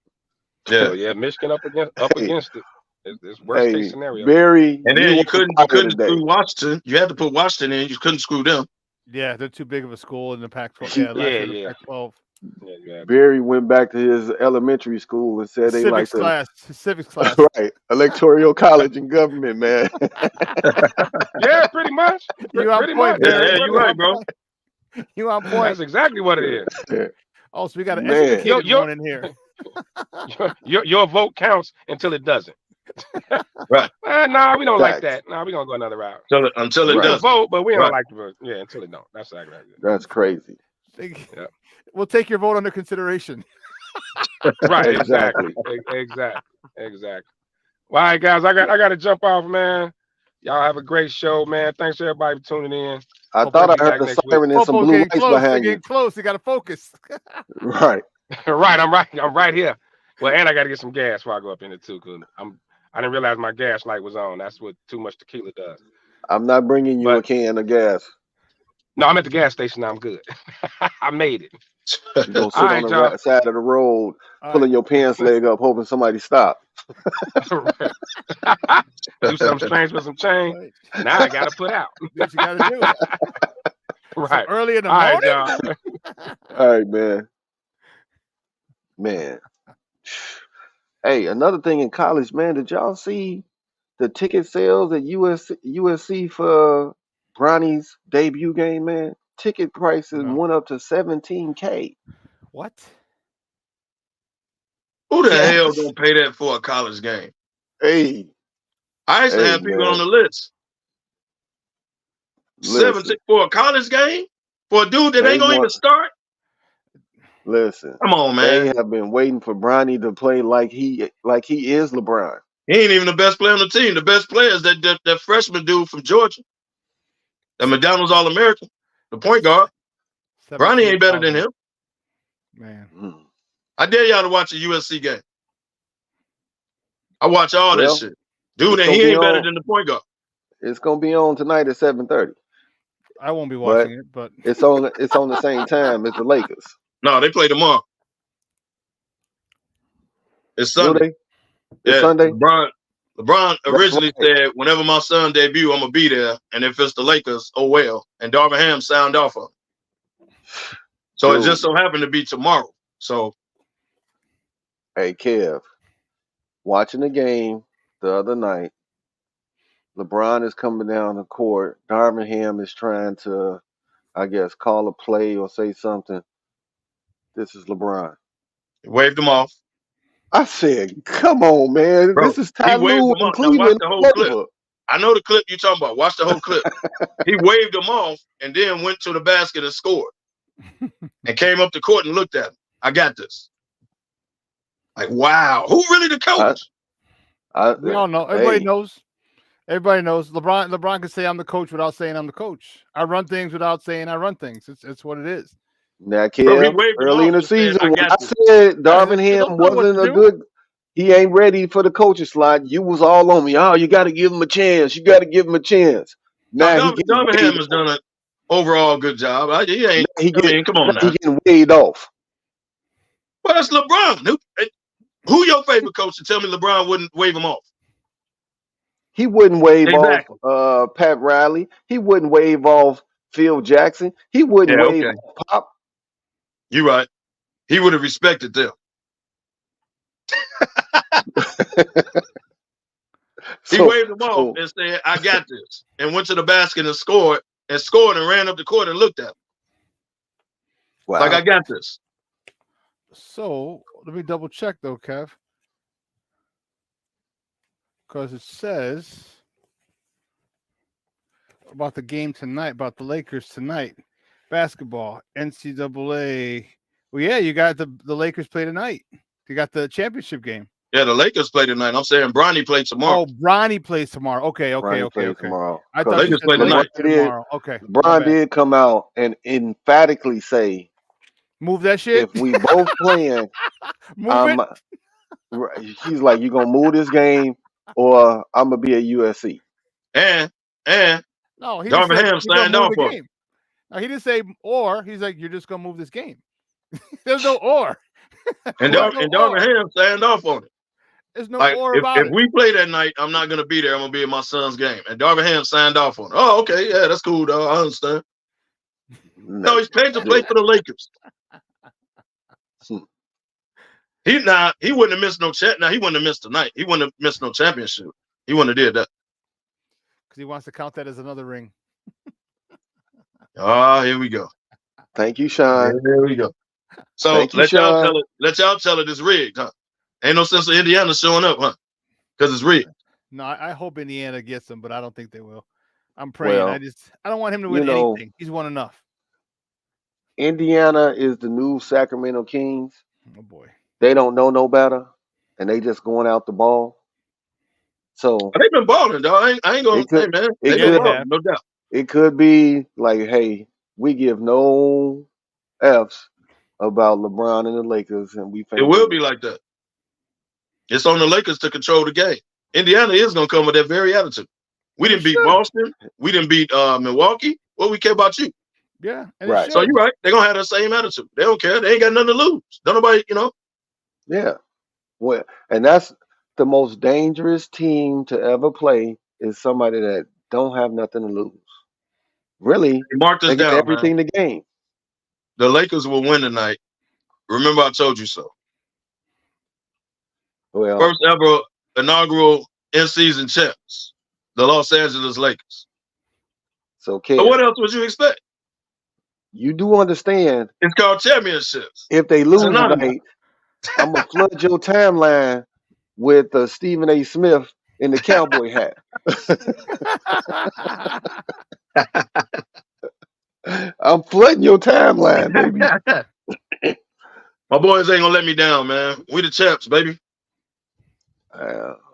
Yeah. So yeah, Michigan up Hey, against it. It's worst case scenario. Barry, And then you couldn't today. screw Washington. You had to put Washington in. You couldn't screw them. Yeah, they're too big of a school in the Pac-12. Yeah, last year in the Pac-12. Yeah. Barry went back to his elementary school and said they like civics class. Right, electoral college and government, man. Yeah, pretty much. You on Pretty point, much. Barry. Yeah, you're right, bro. You on point. That's exactly what it is. Oh, so we got an Man. educated one in here. Your vote counts until it doesn't. Right. Nah, we don't like Facts. that. Nah, we gonna go another route. Until it We can does. vote, but we don't Right. like the vote. Yeah, until it don't. That's exactly right. That's crazy. We'll take your vote under consideration. Right, Exactly. exactly. Well, all right, guys, I got to jump off, man. Y'all have a great show, man. Thanks everybody for tuning in. I Hope thought I'll I be heard back the next week. siren and some Popo's blue getting lights close. They're behind you. getting close. They got to focus. Right. Right, I'm right here. Well, and I got to get some gas before I go up in it too, cause I didn't realize my gas light was on. That's what too much tequila does. I'm not bringing you a can of gas. No, I'm at the gas station now. I'm good. I made it. You're going to sit All on right, the y'all. right side of the road, All pulling right. your pants leg up, hoping somebody stop. Do something strange with some change. Now I got to put out. What you got to do? Right. So early in the All right, morning. y'all. All right, man. Man. Hey, another thing in college, man, did y'all see the ticket sales at USC for Bronny's debut game, man? Ticket prices No. went up to $17K. What? Who the Yes. hell gonna pay that for a college game? Hey, I used to Hey, have people man. on the list. listen, 17 for a college game? For a dude that They ain't gonna even want- start? listen. Come on, man. They have been waiting for Bronny to play like he is LeBron. He ain't even the best player on the team. The best player is that freshman dude from Georgia. That McDonald's All-American. The point guard. Bronny ain't better than him. Man. Mm. I dare y'all to watch a USC game. I watch all Well, this shit. Dude, it's and he gonna be ain't better on. than the point guard. It's gonna be on tonight at 7:30. I won't be watching it, but It's on the same time as the Lakers. No, they play tomorrow. It's Do Sunday. they? It's Sunday? LeBron originally right. said, whenever my son debut, I'm going to be there. And if it's the Lakers, oh well. And Darvin Ham signed off on it. So Dude. it just so happened to be tomorrow. So, Hey, Kev, watching the game the other night, LeBron is coming down the court. Darvin Ham is trying to, I guess, call a play or say something. This is LeBron. waved him off. I said, come on, man. Bro, This is he Ty waved Lue him in off. Now watch Cleveland. the whole clip. I know the clip you're talking about. Watch the whole clip. He waved him off and then went to the basket and scored. And came up the court and looked at him. I got this. Like, wow. Who really the coach? we all know. Everybody knows. Everybody knows. LeBron can say I'm the coach without saying I'm the coach. I run things without saying I run things. It's what it is. Now, Bro, he Kev, waved him early off in the and said, season, "I when got I this." said Darvin He Ham don't know what wasn't to a do. good, he ain't ready for the coaching slot, you was all on me. Oh, you got to give him a chance. You got to give him a chance. Now he Darvin Ham has done an overall good job. He ain't. Come on now. He getting weighed off. Well, that's LeBron. Who your favorite coach? To tell me LeBron wouldn't wave him off. He wouldn't wave Exactly. off Pat Riley. He wouldn't wave off Phil Jackson. He wouldn't wave off Pop. You're right. He would have respected them. He waved them off and said, "I got this," and went to the basket and scored and ran up the court and looked at him. Wow. Like, I got this. So let me double check though, Kev. Because it says about the game tonight, about the Lakers tonight. Basketball, NCAA. Well, yeah, you got the Lakers play tonight. You got the championship game. Yeah, the Lakers play tonight. I'm saying Bronny played tomorrow. Oh, Bronny plays tomorrow. Okay. Tomorrow. I thought Lakers you said play tonight. tomorrow. Okay. LeBron did come out and emphatically say, "Move that shit." If we both playing, Move it. He's like, you gonna move this game, or I'm gonna be at USC. And No, he just Darvin said Ham he's gonna signed move off the on it. game. No, he didn't say or. He's like, you're just gonna move this game. There's no or. And There's no Darvin or. Ham signed off on it. There's no Like or about if it. we play that night, I'm not gonna be there. I'm gonna be at my son's game. And Darvin Ham signed off on it. Oh, okay, yeah, that's cool, dog. I understand. No, he's paid to play for the Lakers. He wouldn't have missed no chat. Now he wouldn't have missed tonight. He wouldn't have missed no championship. He wouldn't have did that. Because he wants to count that as another ring. Here we go. Thank you, Sean. Here we go. So Thank you, let y'all Sean. tell it. Let y'all tell it it's rigged, huh? Ain't no sense of Indiana showing up, huh? Because it's rigged. No, I hope Indiana gets them, but I don't think they will. I'm praying. Well, I don't want him to win anything. He's won enough. Indiana is the new Sacramento Kings. Oh boy. They don't know no better, and they just going out the ball. So They've been balling, dog. I ain't gonna say, man. They've been balling, no doubt. It could be like, hey, we give no F's about LeBron and the Lakers, and we. It will be like that. It's on the Lakers to control the game. Indiana is gonna come with that very attitude. We didn't beat Boston. We didn't beat Milwaukee. What we care about you? Yeah, right. So you're right. They're gonna have the same attitude. They don't care. They ain't got nothing to lose. Don't nobody, Yeah. Well, and that's the most dangerous team to ever play is somebody that don't have nothing to lose. Really, mark this they get down, everything man. to gain. The Lakers will win tonight. Remember, I told you so. Well, first ever inaugural in-season champs, the Los Angeles Lakers. So what else would you expect? You do understand. It's called championships. If they lose tonight, I'm going to flood your timeline with Stephen A. Smith in the cowboy hat. I'm flooding your timeline, baby. My boys ain't going to let me down, man. We the champs, baby.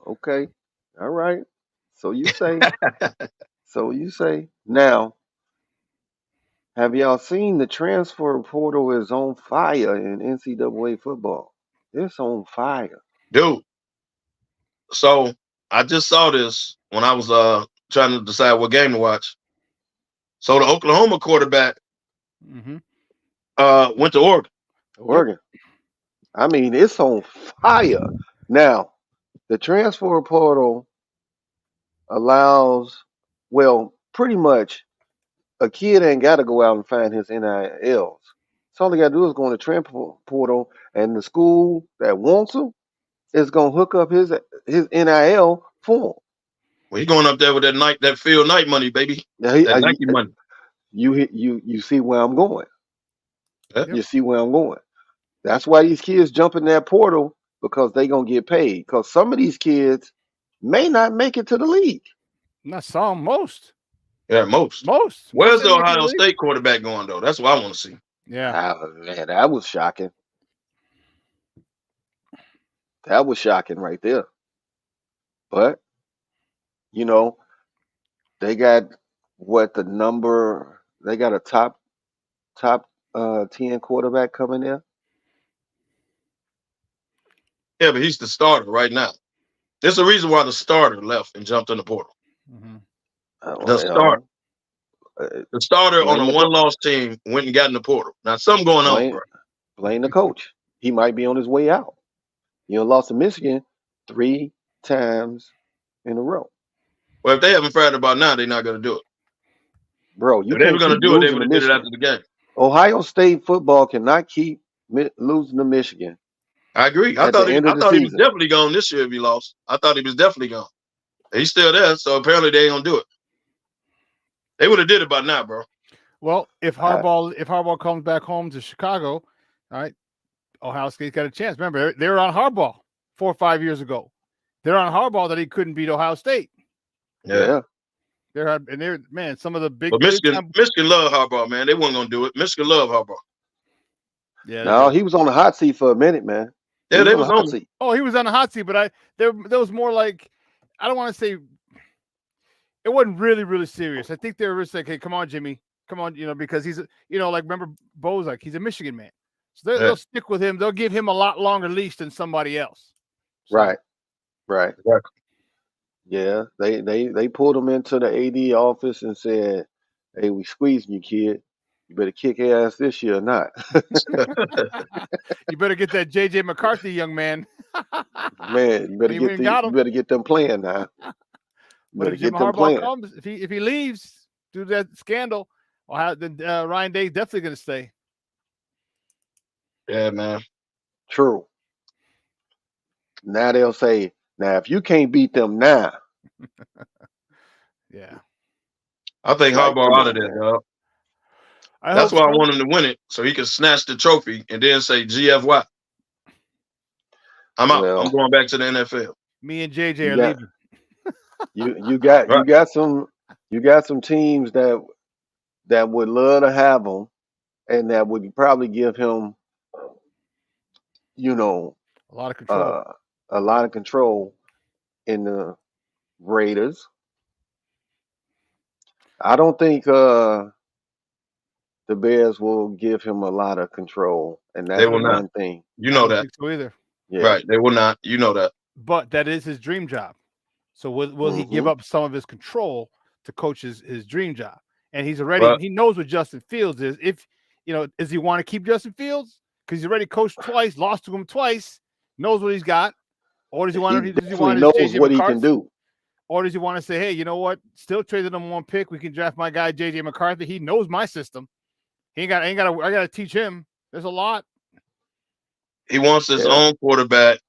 Okay. All right. So you say. So you say. Now, have y'all seen the transfer portal is on fire in NCAA football? It's on fire. Dude. So I just saw this when I was trying to decide what game to watch. So the Oklahoma quarterback went to Oregon. Oregon. I mean, it's on fire. Now, the transfer portal allows, well, pretty much a kid ain't got to go out and find his NILs. So all they got to do is go on the transfer portal, and the school that wants him is going to hook up his NIL for him. Well, he's going up there with that field night money, baby. That Nike money. You see where I'm going. Yeah. You see where I'm going. That's why these kids jump in that portal, because they gonna get paid. Because some of these kids may not make it to the league. Not some, most. Yeah, most. Where's the Ohio State quarterback going though? That's what I want to see. Yeah, man, that was shocking. That was shocking right there. But they got they got a top 10 quarterback coming there. Yeah, but he's the starter right now. There's a reason why the starter left and jumped in the portal. The starter on a one-loss team went and got in the portal. Now, something going on, bro. Blame the coach. He might be on his way out. Lost to Michigan 3 times in a row. Well, if they haven't fired about now, they're not going to do it. Bro, if they were going to do it, they would have did it after the game. Ohio State football cannot keep losing to Michigan. I agree. I thought he was definitely gone this year if he lost. I thought he was definitely gone. He's still there, so apparently they ain't going to do it. They would have did it by now, bro. Well, if Harbaugh comes back home to Chicago, all right, Ohio State's got a chance. Remember, they were on Harbaugh 4 or 5 years ago. They're on Harbaugh that he couldn't beat Ohio State. Yeah. They're man, some of the big. But Michigan love Harbaugh, man. They weren't gonna do it. Michigan love Harbaugh. Yeah. No, he was on the hot seat for a minute, man. Yeah, they was on the hot seat. Oh, he was on the hot seat, but there was more like, I don't want to say it wasn't really, really serious. I think they were just like, hey, come on, Jimmy. Come on, because he's like, remember Bozak, he's a Michigan man. So they'll stick with him. They'll give him a lot longer leash than somebody else. So. Right. Exactly. Yeah, they pulled him into the AD office and said, "Hey, we squeezing you, kid. You better kick ass this year or not." You better get that JJ McCarthy, young man. Man, you better And he went get and got you him. better get them playing now. You But better if Jim get them Harbaugh playing. comes, if he leaves due to that scandal, then Ryan Day's definitely going to stay. Yeah, man. True. Now they'll say, now if you can't beat them now, Yeah. I think like, Harbaugh come out of on, there, man. dog. I That's hope why I so. want him to win it, so he can snatch the trophy and then say, GFY. I'm out. Well, I'm going back to the NFL. Me and JJ you are got leaving. you got Right. you got some teams that would love to have him, and that would probably give him, you know, A lot of control. a lot of control in the Raiders. I don't think the Bears will give him a lot of control, and They that's the will not. one thing. You I know don't that. think so either. Yeah. Right. They will not. You know that. But that is his dream job. So will he give Mhm. up some of his control to coach his dream job? And he's already But he knows what Justin Fields is. If does he want to keep Justin Fields? Because he's already coached twice, lost to him twice, knows what he's got. Or does he want He does he definitely want his knows JJ what he can McCarthy? do. Or does he want to say, hey, you know what? Still trade the number one pick. We can draft my guy JJ McCarthy. He knows my system. I gotta teach him. There's a lot. he wants his Yeah. own quarterback.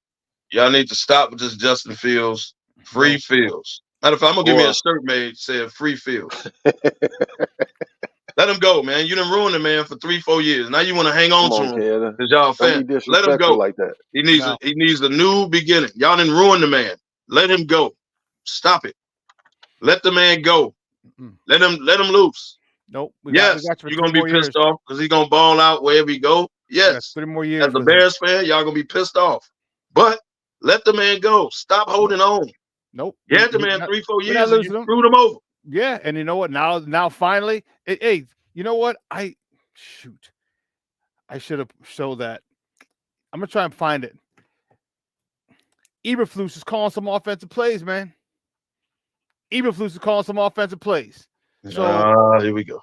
Y'all need to stop with this Justin Fields. Free No. Fields. Matter of fact, I'm gonna give me a Boy. shirt made said free Fields. Let him go, man. You done ruined the man for 3-4 years. Now you want to hang on Come to on, him Canada. because y'all Don't be fan. Let him disrespectful go. like that. He needs a new beginning. Y'all didn't ruin the man. Let him go. Stop it. Let the man go. Mm-mm. Let him Mm. loose. Nope. We Yes, got you for you're 3 gonna be more years. pissed off because he's gonna ball out wherever he go. We got Yes. 3 more years. As a with him. Bears fan, y'all gonna be pissed off. But let the man go. Stop holding on. Nope. You had the man 3-4 we're not years and you losing him. screwed him over. Yeah, and you know what? Now finally, hey, you know what? I should have showed that. I'm gonna try and find it. Eberflus is calling some offensive plays, man. Eberflus is calling some offensive plays. So here we go.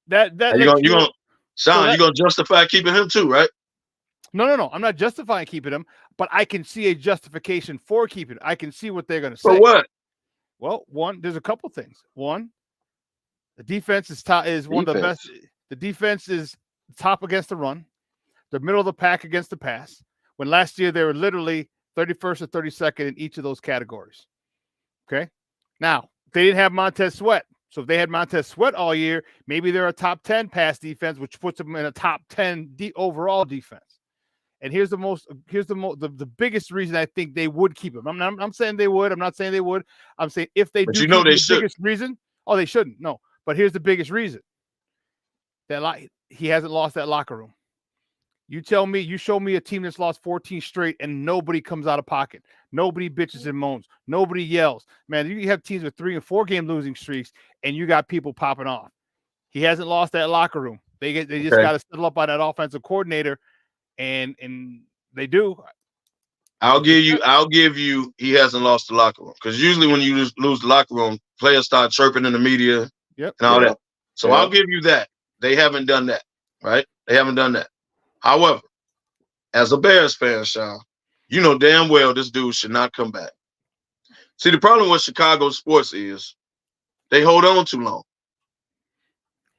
that You lets you know. gonna Sean, you gonna justify keeping him too, right? No. I'm not justifying keeping him, but I can see a justification for keeping him. I can see what they're gonna say. For what? Well, there's a couple things. One, the defense is one of the best. The defense is top against the run. The middle of the pack against the pass. When last year they were literally 31st or 32nd in each of those categories. Okay. Now, they didn't have Montez Sweat. So if they had Montez Sweat all year, maybe they're a top 10 pass defense, which puts them in a top 10 overall defense. And here's the biggest reason I think they would keep him. I'm saying they would. I'm not saying they would. I'm saying if they do, they should. Biggest reason. Oh, they shouldn't. No. But here's the biggest reason. That he hasn't lost that locker room. You show me a team that's lost 14 straight and nobody comes out of pocket. Nobody bitches and moans. Nobody yells. Man, you have teams with 3 and 4 game losing streaks and you got people popping off. He hasn't lost that locker room. They just got to settle up on that offensive coordinator, and they do. I'll give you he hasn't lost the locker room. Because usually when you lose the locker room, players start chirping in the media and all that. So I'll give you that. They haven't done that, right? They haven't done that. However, as a Bears fan, Sean, you know damn well this dude should not come back. See, the problem with Chicago sports is they hold on too long.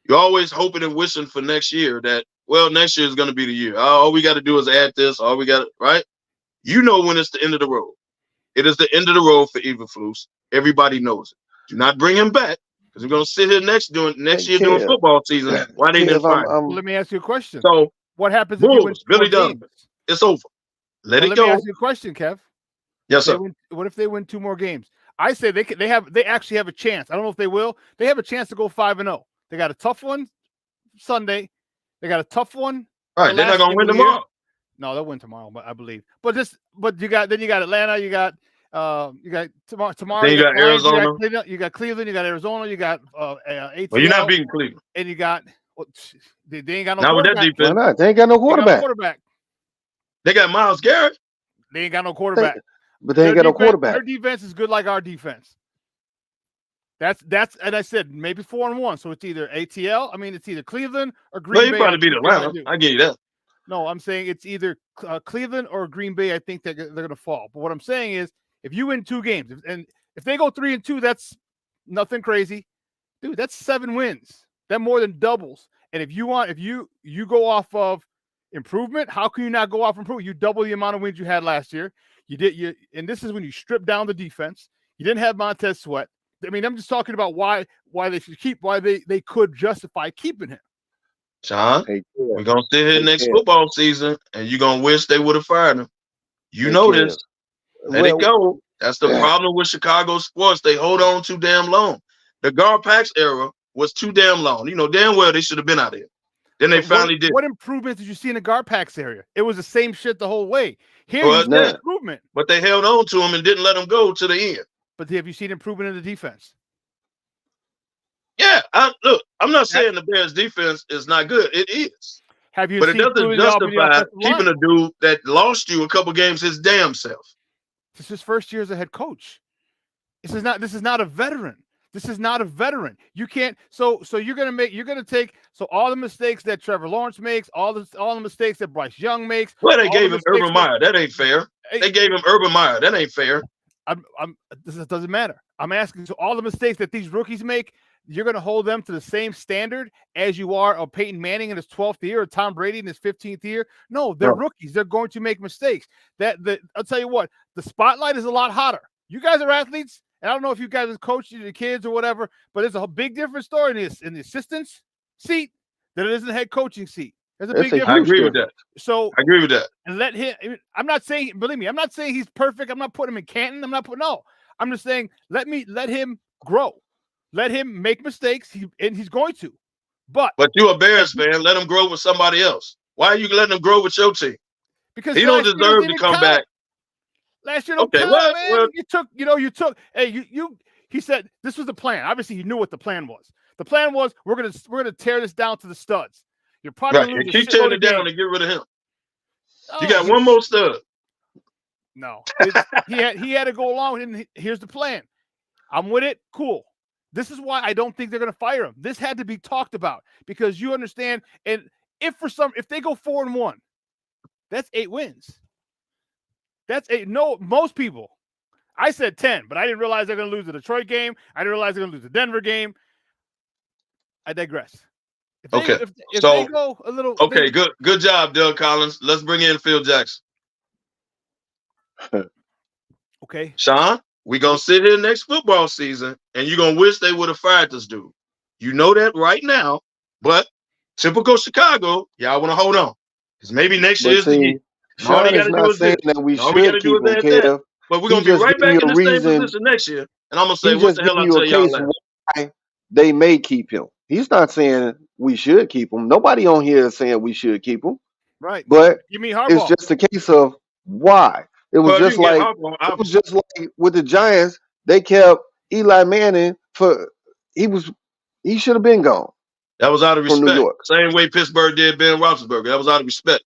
You're always hoping and wishing for next year that, well, next year is going to be the year. All we got to do is add this. All we got, right? You know when it's the end of the road. It is the end of the road for Eberflus. Everybody knows it. Do not bring him back because we're going to sit here next year doing football season. Why they didn't find him? Let me ask you a question. So what happens if you win 2 Billy more Donovan, games? it's over. Let it go. Let me ask you a question, Kev. Yes, sir. What if they win 2 more games? I say they actually have a chance. I don't know if they will. They have a chance to go 5-0. They got a tough one Sunday. They got a tough one. All right, they're not going to win tomorrow. No, they'll win tomorrow, but I believe. But you got Atlanta. You got tomorrow. Then you got Arizona. You got Cleveland. You got Arizona. You got ATL. Well, you're not beating Cleveland. And you got they ain't got no not quarterback. With that defense. Why not? They ain't got no quarterback. They got Myles Garrett. They ain't got no quarterback. But they ain't got no quarterback. Their defense is good like our defense. That's and I said maybe 4-1. So it's either ATL. I mean, it's either Cleveland or Green Bay. Well, you probably beat Atlanta. I give you that. No, I'm saying it's either Cleveland or Green Bay. I think they're going to fall. But what I'm saying is, if you win 2 games, and if they go 3-2, that's nothing crazy, dude. That's 7 wins. That more than doubles. And if you go off of improvement, how can you not go off improvement? You double the amount of wins you had last year. And this is when you strip down the defense. You didn't have Montez Sweat. I mean, I'm just talking about why they should keep, why they could justify keeping him. Sean, we're gonna sit here next football season, and you're gonna wish they would have fired him. You know this. Let it go. That's the problem with Chicago sports. They hold on too damn long. The Gar-Pax era was too damn long. You know damn well they should have been out here. Then they finally did. What improvements did you see in the Gar-Pax area? It was the same shit the whole way. Here you see improvement. But they held on to him and didn't let him go to the end. But have you seen improvement in the defense? Yeah, I'm not saying the Bears' defense is not good. It is. Have you? But it doesn't justify keeping a dude that lost you a couple games his damn self. This is his first year as a head coach. This is not a veteran. This is not a veteran. You can't. So you're gonna take all the mistakes that Trevor Lawrence makes, all the mistakes that Bryce Young makes. Well, they gave him Urban Meyer. That ain't fair. They gave him Urban Meyer. That ain't fair. This doesn't matter. I'm asking. So all the mistakes that these rookies make, you're going to hold them to the same standard as you are of Peyton Manning in his 12th year or Tom Brady in his 15th year? No, they're rookies. They're going to make mistakes. I'll tell you what, the spotlight is a lot hotter. You guys are athletes, and I don't know if you guys have coached the kids or whatever, but there's a big different story in the assistant's seat than it is in the head coaching seat. There's a big difference. I agree with that. So I agree with that. And let him. I'm not saying, believe me, I'm not saying he's perfect. I'm not putting him in Canton. I'm just saying let him grow. Let him make mistakes, and he's going to. But you're a Bears fan. Let him grow with somebody else. Why are you letting him grow with your team? Because he don't deserve to come back. Last year, don't count, man. Well, you took. Hey, he said this was the plan. Obviously, he knew what the plan was. The plan was we're gonna tear this down to the studs. You're probably right. Keep tearing it down and get rid of him. Oh, you got one more stud. No, he had to go along. And here's the plan. I'm with it. Cool. This is why I don't think they're going to fire him. This had to be talked about because you understand. And if they go 4-1, that's 8 wins. That's 8. No, most people. I said 10, but I didn't realize they're going to lose the Detroit game. I didn't realize they're going to lose the Denver game. I digress. If they go a little. Okay, good job, Doug Collins. Let's bring in Phil Jackson. Okay. Sean, we're going to sit here next football season, and you're going to wish they would have fired this dude. You know that right now, but typical Chicago, y'all want to hold on. Because maybe next year is the year. Sean is not saying that we should keep him, Kev. But we're going to be right back in the same position next year. And I'm going to say, what the hell I tell y'all why they may keep him. He's not saying we should keep him. Nobody on here is saying we should keep him. Right. But you mean Harbaugh? It's just a case of why. It was just like with the Giants, they kept Eli Manning he should have been gone. That was out of respect. From New York. Same way Pittsburgh did Ben Roethlisberger. That was out of respect.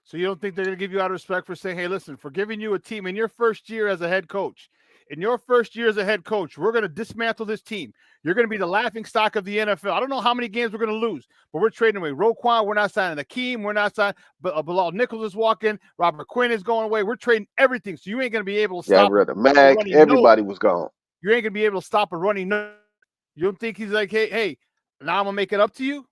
So you don't think they're going to give you out of respect for saying, hey, listen, for giving you a team in your first year as a head coach, we're going to dismantle this team. You're going to be the laughing stock of the NFL. I don't know how many games we're going to lose, but we're trading away Roquan. We're not signing Akeem. We're not signing. Bilal Nichols is walking. Robert Quinn is going away. We're trading everything. So you ain't going to be able to stop. Yeah, Mac, everybody was gone. You ain't going to be able to stop a running nose. You don't think he's like, hey, now I'm going to make it up to you?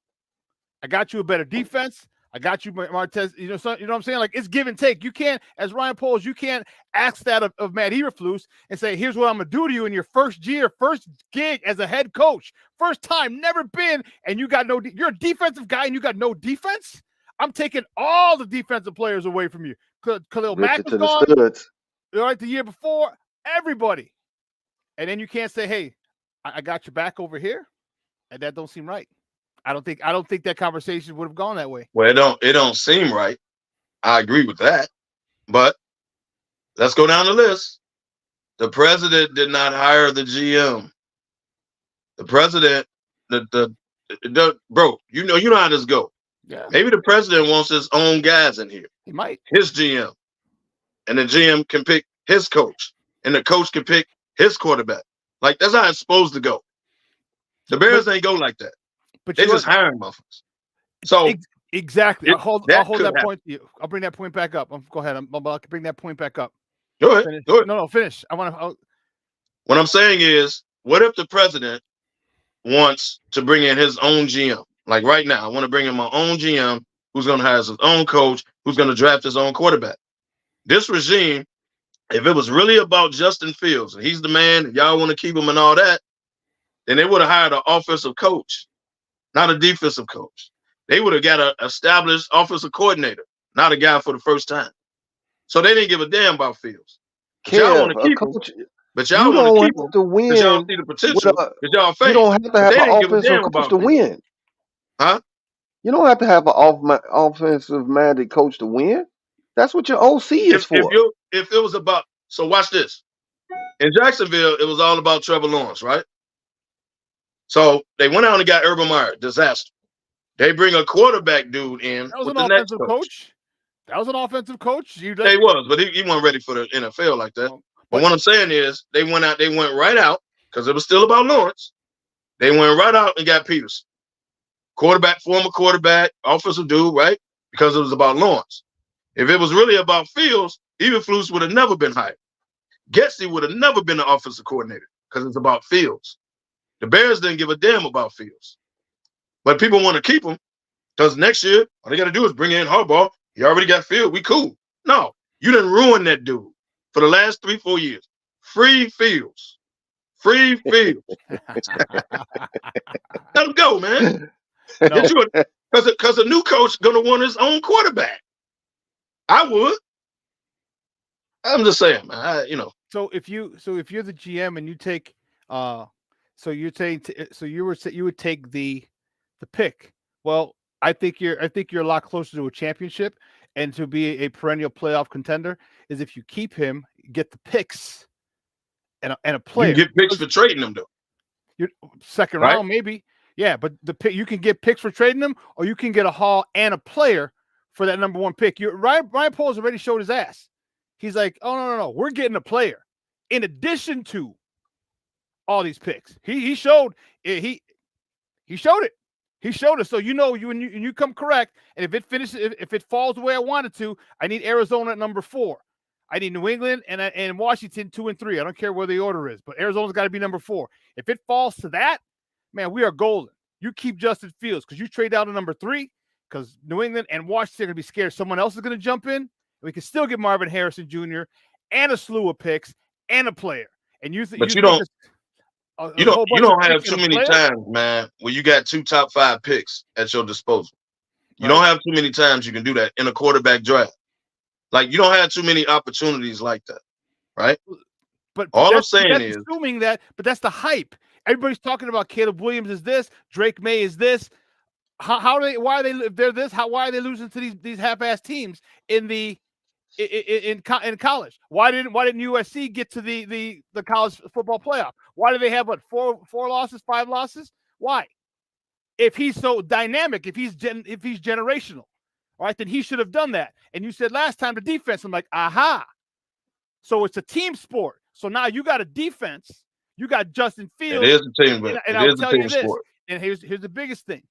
I got you a better defense. I got you, Martez. You know what I'm saying? Like, it's give and take. You can't, as Ryan Poles, you can't ask that of Matt Eberflus and say, here's what I'm going to do to you in your first year, first gig as a head coach. First time, never been, and you're a defensive guy and you got no defense? I'm taking all the defensive players away from you. Khalil Mack was gone. Right, the year before, everybody. And then you can't say, hey, I got your back over here. And that don't seem right. I don't think that conversation would have gone that way. Well, it don't seem right. I agree with that. But let's go down the list. The president did not hire the GM. The president, bro, you know how this go. Yeah. Maybe the president wants his own guys in here. He might. His GM. and the GM can pick his coach, and the coach can pick his quarterback. Like, that's how it's supposed to go. The Bears ain't go like that. But They just hiring motherfuckers. So exactly. I'll hold that point to you. I'll bring that point back up. Go ahead. I'll bring that point back up. Go ahead. Finish. Go ahead. No, finish. What I'm saying is, what if the president wants to bring in his own GM? Like right now, I want to bring in my own GM who's going to have his own coach, who's going to draft his own quarterback. This regime, if it was really about Justin Fields and he's the man and y'all want to keep him and all that, then they would have hired an offensive coach, not a defensive coach. They would have got an established offensive coordinator, not a guy for the first time. So they didn't give a damn about Fields. But y'all want to keep him. But y'all want to keep him to win. Because y'all see the potential. Because y'all fake. You don't have to have an offensive coach to win. Huh? You don't have to have an offensive-minded coach to win. That's what your OC is for. If it was about, so watch this. In Jacksonville, it was all about Trevor Lawrence, right? So they went out and got Urban Meyer, disaster. They bring a quarterback dude in. That was an offensive coach. That was an offensive coach. He was, but he wasn't ready for the NFL like that. But what I'm saying is, they went right out because it was still about Lawrence. They went right out and got Peterson, former quarterback, offensive dude, right? Because it was about Lawrence. If it was really about Fields, Eberflus would have never been hired. Getsy would have never been the offensive coordinator because it's about Fields. The Bears didn't give a damn about Fields. But people want to keep him because next year, all they got to do is bring in Harbaugh. He already got Fields. We cool. No, you didn't ruin that dude for the last 3-4 years. Free Fields. Free Fields. Let him go, man. Because a new coach going to want his own quarterback. I would. I'm just saying, man. So if you're the GM and you take, you would take the pick. Well, I think you're a lot closer to a championship and to be a perennial playoff contender is if you keep him, get the picks and a player. You get picks for trading them, though. Your second round, maybe. Yeah, but you can get picks for trading them, or you can get a haul and a player for that number one pick. Ryan Poles already showed his ass. He's like, oh no, we're getting a player in addition to all these picks. He showed it. He showed it. He showed us. So when you come correct, and if it falls the way I want it to, I need Arizona at number 4. I need New England and Washington 2 and 3. I don't care where the order is, but Arizona's got to be number 4. If it falls to that, man, we are golden. You keep Justin Fields because you trade down to number 3 because New England and Washington are going to be scared someone else is going to jump in. We can still get Marvin Harrison Jr. and a slew of picks and a player. And you don't have too many times, man, where you got 2 top 5 picks at your disposal. You don't have too many times you can do that in a quarterback draft. Like, you don't have too many opportunities like that, right? But all I'm saying is, assuming that, but that's the hype. Everybody's talking about Caleb Williams is this, Drake May is this. Why are they if they're this? Why are they losing to these half-ass teams in college? Why didn't USC get to the college football playoff? Why do they have 4 losses, 5 losses? Why? If he's so dynamic, if he's generational, all right, then he should have done that. And you said last time the defense. I'm like, aha. So it's a team sport. So now you got a defense. You got Justin Fields. It is a team, and I'll tell you this. Sport. And here's the biggest thing.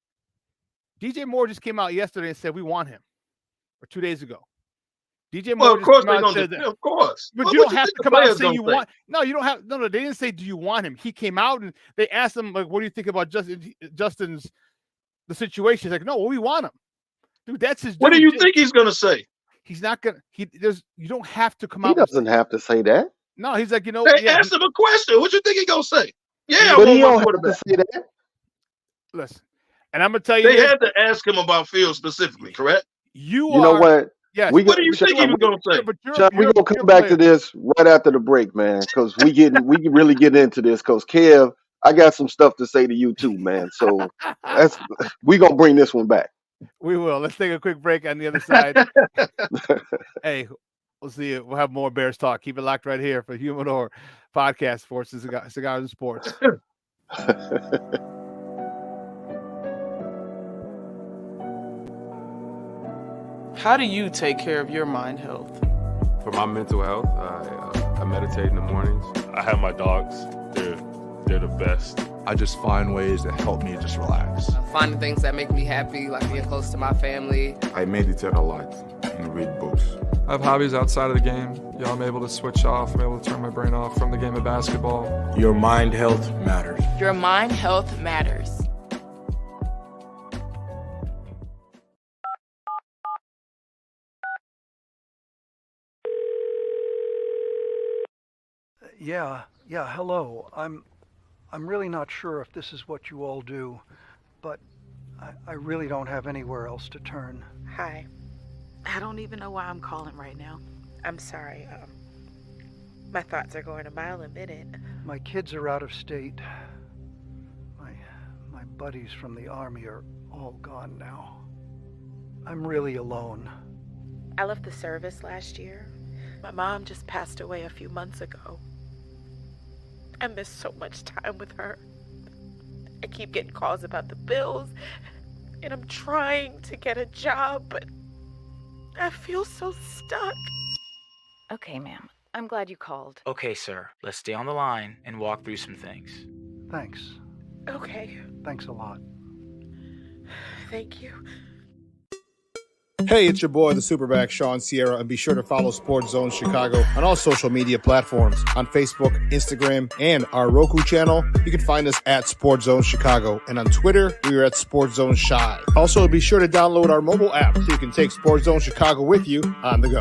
DJ Moore just came out yesterday and said we want him, or 2 days ago. DJ Moore of course they're going to. Of course, but you don't have to come out and say you want. No, you don't have. No, they didn't say do you want him. He came out and they asked him like, what do you think about Justin's the situation? He's like, no, well, we want him, dude. That's his. What do you think he's going to say? He's not gonna. You don't have to come out. He doesn't have to say that. No, he's like, They asked him a question. What you think he gonna say? Yeah, but he don't have to say that. Listen, and I'm gonna tell you, they had to ask him about Fields specifically, correct? You know what? Yes. What do you think he was gonna say? We're gonna come back to this right after the break, man, because we really get into this. Because Kev, I got some stuff to say to you too, man. So we're gonna bring this one back. We will. Let's take a quick break on the other side. Hey. We'll see you. We'll have more Bears talk. Keep it locked right here for Humidor podcast, Sports and Cigars and Sports. How do you take care of your mind health? For my mental health, I meditate in the mornings. I have my dogs. They're the best. I just find ways that help me just relax. Finding things that make me happy, like being close to my family. I meditate a lot and read books. I have hobbies outside of the game. I'm able to switch off. I'm able to turn my brain off from the game of basketball. Your mind health matters. Your mind health matters. Yeah, hello. I'm really not sure if this is what you all do, but I really don't have anywhere else to turn. Hi. I don't even know why I'm calling right now. I'm sorry. My thoughts are going a mile a minute. My kids are out of state. My buddies from the army are all gone now. I'm really alone. I left the service last year. My mom just passed away a few months ago. I miss so much time with her. I keep getting calls about the bills, and I'm trying to get a job, but I feel so stuck. Okay, ma'am. I'm glad you called. Okay, sir. Let's stay on the line and walk through some things. Thanks. Okay. Thanks a lot. Thank you. Hey, it's your boy, the Superback, Sean Sierra, and be sure to follow Sports Zone Chicago on all social media platforms. On Facebook, Instagram, and our Roku channel, you can find us at Sports Zone Chicago. And on Twitter, we are at Sports Zone Shy. Also, be sure to download our mobile app so you can take Sports Zone Chicago with you on the go.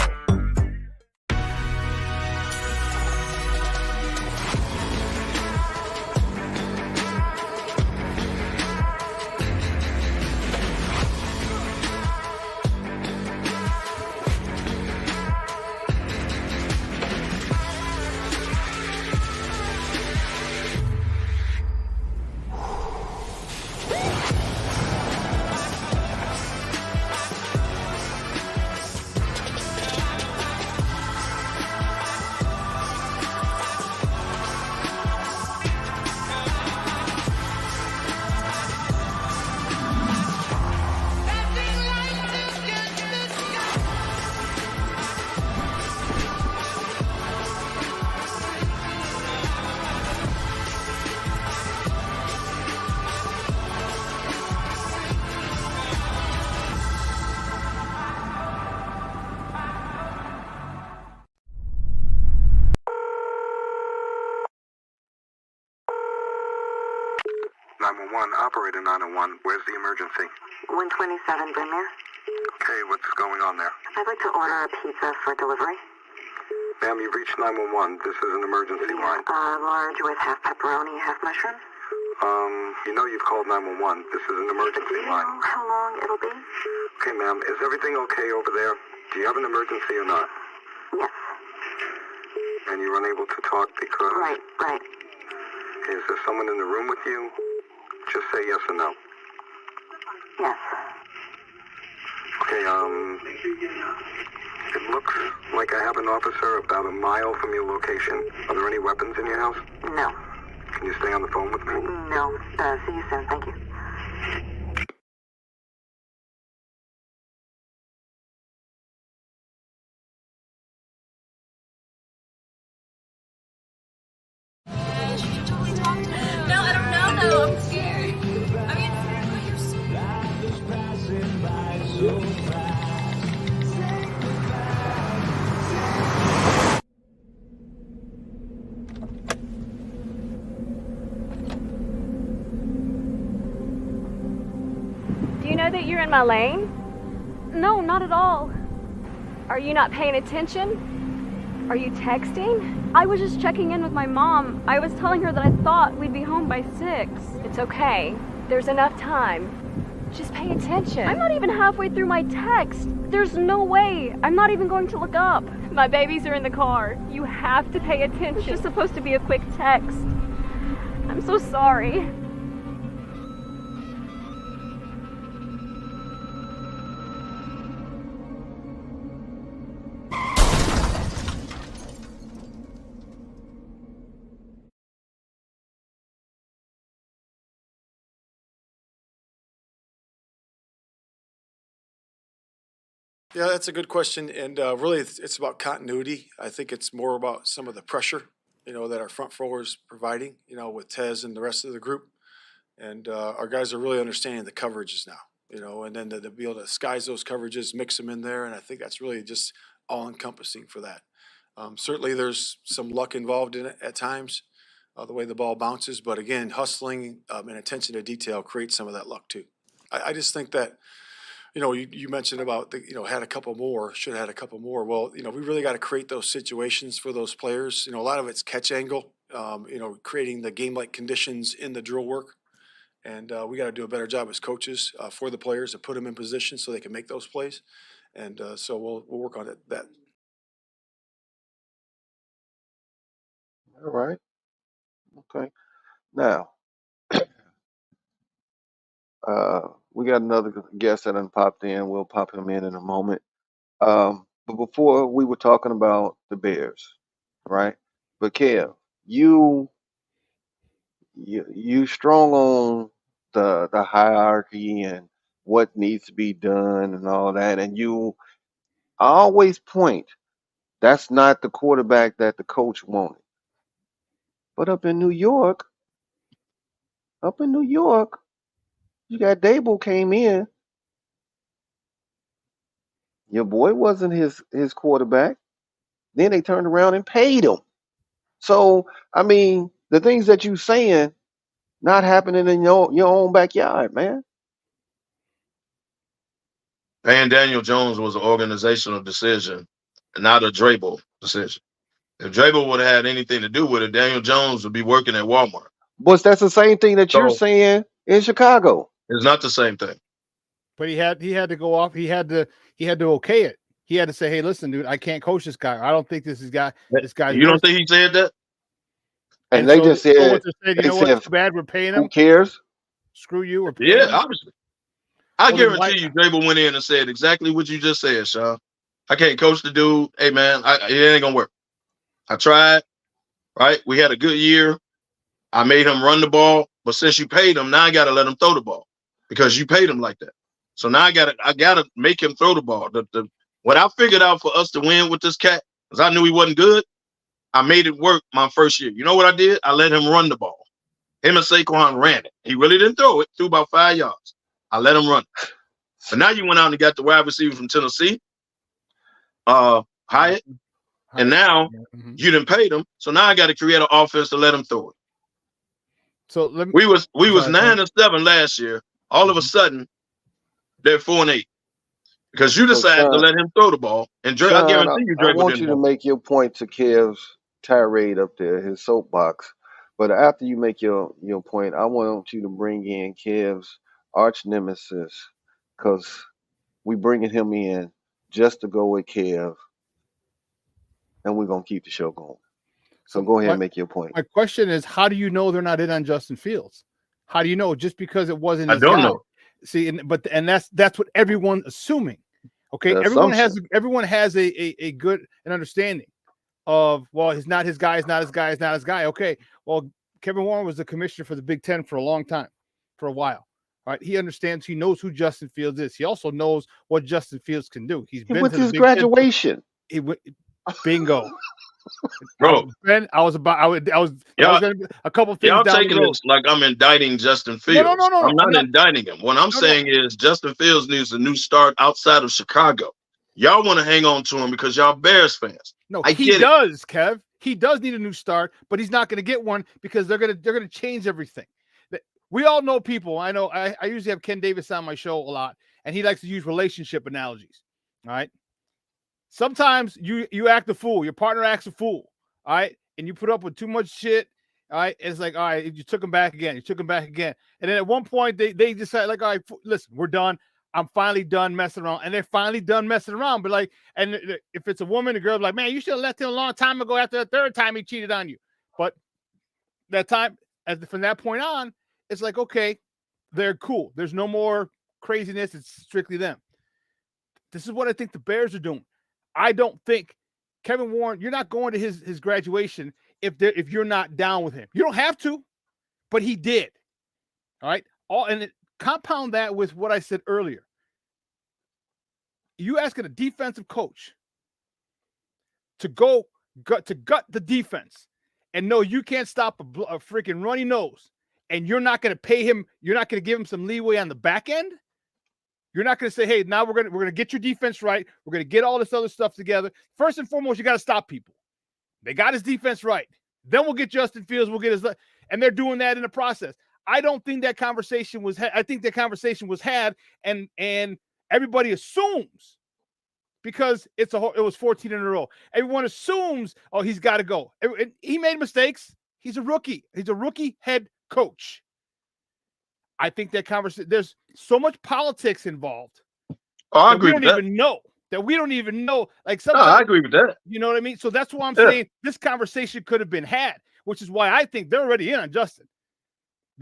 Operator 901, where's the emergency? 127 Brynmere. Okay, what's going on there? I'd like to order a pizza for delivery. Ma'am, you've reached 911. This is an emergency line. Large with half pepperoni, half mushrooms. You know you've called 911. This is an emergency line. Do you know how long it'll be? Okay, ma'am, is everything okay over there? Do you have an emergency or not? Yes. And you're unable to talk because... Right. Is there someone in the room with you? Just say yes or no. Yes. Okay, it looks like I have an officer about a mile from your location. Are there any weapons in your house? No. Can you stay on the phone with me? No. See you soon. Thank you. No, I don't know though. I'm scared. I mean, you're so... Do you know that you're in my lane? No, not at all. Are you not paying attention? Are you texting? I was just checking in with my mom. I was telling her that I thought we'd be home by 6. It's okay. There's enough time. Just pay attention. I'm not even halfway through my text. There's no way. I'm not even going to look up. My babies are in the car. You have to pay attention. It's just supposed to be a quick text. I'm so sorry. Yeah, that's a good question, and really, it's about continuity. I think it's more about some of the pressure, that our front row is providing, with Tez and the rest of the group, and our guys are really understanding the coverages now, and then to be able to skies those coverages, mix them in there, and I think that's really just all encompassing for that. Certainly, there's some luck involved in it at times, the way the ball bounces, but again, hustling and attention to detail creates some of that luck too. I just think that. You mentioned about had a couple more, should have had a couple more. Well, we really got to create those situations for those players. A lot of it's catch angle, creating the game-like conditions in the drill work. And we got to do a better job as coaches for the players to put them in position so they can make those plays. And so we'll work on that. All right. Okay. Now, we got another guest that done popped in. We'll pop him in a moment. But before we were talking about the Bears, right? But Kev, you strong on the hierarchy and what needs to be done and all that, and you always point that's not the quarterback that the coach wanted. But up in New York, you got Dable came in. Your boy wasn't his quarterback. Then they turned around and paid him. So I mean, the things that you saying not happening in your own backyard, man. Paying Daniel Jones was an organizational decision, not a Drabel decision. If Drabel would have had anything to do with it, Daniel Jones would be working at Walmart. But that's the same thing that you're saying in Chicago. It's not the same thing. But he had to go off. He had to okay it. He had to say, "Hey, listen, dude, I can't coach this guy. I don't think this guy. You don't think he said that?" And they just said, you know what? Too bad we're paying him. Who cares? Screw you. Or yeah, obviously. I guarantee you, Drabel went in and said exactly what you just said, Sean. I can't coach the dude. Hey, man, it ain't gonna work. I tried. Right? We had a good year. I made him run the ball, but since you paid him, now I gotta let him throw the ball because you paid him like that. So now I gotta make him throw the ball. What I figured out for us to win with this cat, because I knew he wasn't good, I made it work my first year. You know what I did? I let him run the ball. Him and Saquon ran it. He really didn't throw it, threw about 5 yards. I let him run it. But now you went out and got the wide receiver from Tennessee, Hyatt, and now you didn't pay them. So now I got to create an offense to let him throw it. So we was 9-7 last year. All of a sudden, they're 4-8 because you decided to let him throw the ball. And Drake, I guarantee you, Drake I want you to make your point to Kev's tirade up there, his soapbox. But after you make your point, I want you to bring in Kev's arch nemesis, because we bringing him in just to go with Kev, and we're gonna keep the show going. So go ahead and make your point. My question is, how do you know they're not in on Justin Fields? How do you know? Just because it wasn't his I don't guy. know. See, and that's what everyone's assuming. Okay, everyone has a good understanding of, well, he's not his guy, he's not his guy, he's not his guy. Okay, well, Kevin Warren was the commissioner for the Big Ten for a long time, for a while. Right? He understands. He knows who Justin Fields is. He also knows what Justin Fields can do. He went to his graduation. He went bingo. Bro, Ben, I was a couple things y'all down taking the road. this like I'm indicting Justin Fields. No, I'm not indicting him. What I'm saying is Justin Fields needs a new start outside of Chicago. Y'all want to hang on to him because y'all Bears fans. No, I he does, Kev. He does need a new start, but he's not going to get one because they're gonna change everything. We all know people. I know. I usually have Ken Davis on my show a lot, and he likes to use relationship analogies. All right. Sometimes you act a fool. Your partner acts a fool. All right. And you put up with too much shit. All right. It's like, all right, you took him back again. You took him back again. And then at one point they decide, like, all right, listen, we're done. I'm finally done messing around. And they're finally done messing around. But like, and if it's a woman, the girl's like, man, you should have left him a long time ago after the third time he cheated on you. But that time, from that point on, it's like, okay, they're cool. There's no more craziness. It's strictly them. This is what I think the Bears are doing. I don't think Kevin Warren, you're not going to his graduation if you're not down with him. You don't have to, but he did. All right. Compound that with what I said earlier. you asking a defensive coach to gut the defense and know you can't stop a freaking runny nose, and you're not going to pay him, you're not going to give him some leeway on the back end. You're not going to say, hey, now we're going to get your defense right. We're going to get all this other stuff together. First and foremost, you got to stop people. They got his defense right. Then we'll get Justin Fields. We'll get his, and they're doing that in the process. I don't think that conversation was. I think that conversation was had, and everybody assumes because it was 14 in a row. Everyone assumes, oh, he's got to go. He made mistakes. He's a rookie. He's a rookie head coach. I think that conversation. There's so much politics involved. Oh, I agree with that. We don't even know. Like No, sometimes, I agree with that. You know what I mean? So that's why I'm saying this conversation could have been had, which is why I think they're already in on Justin.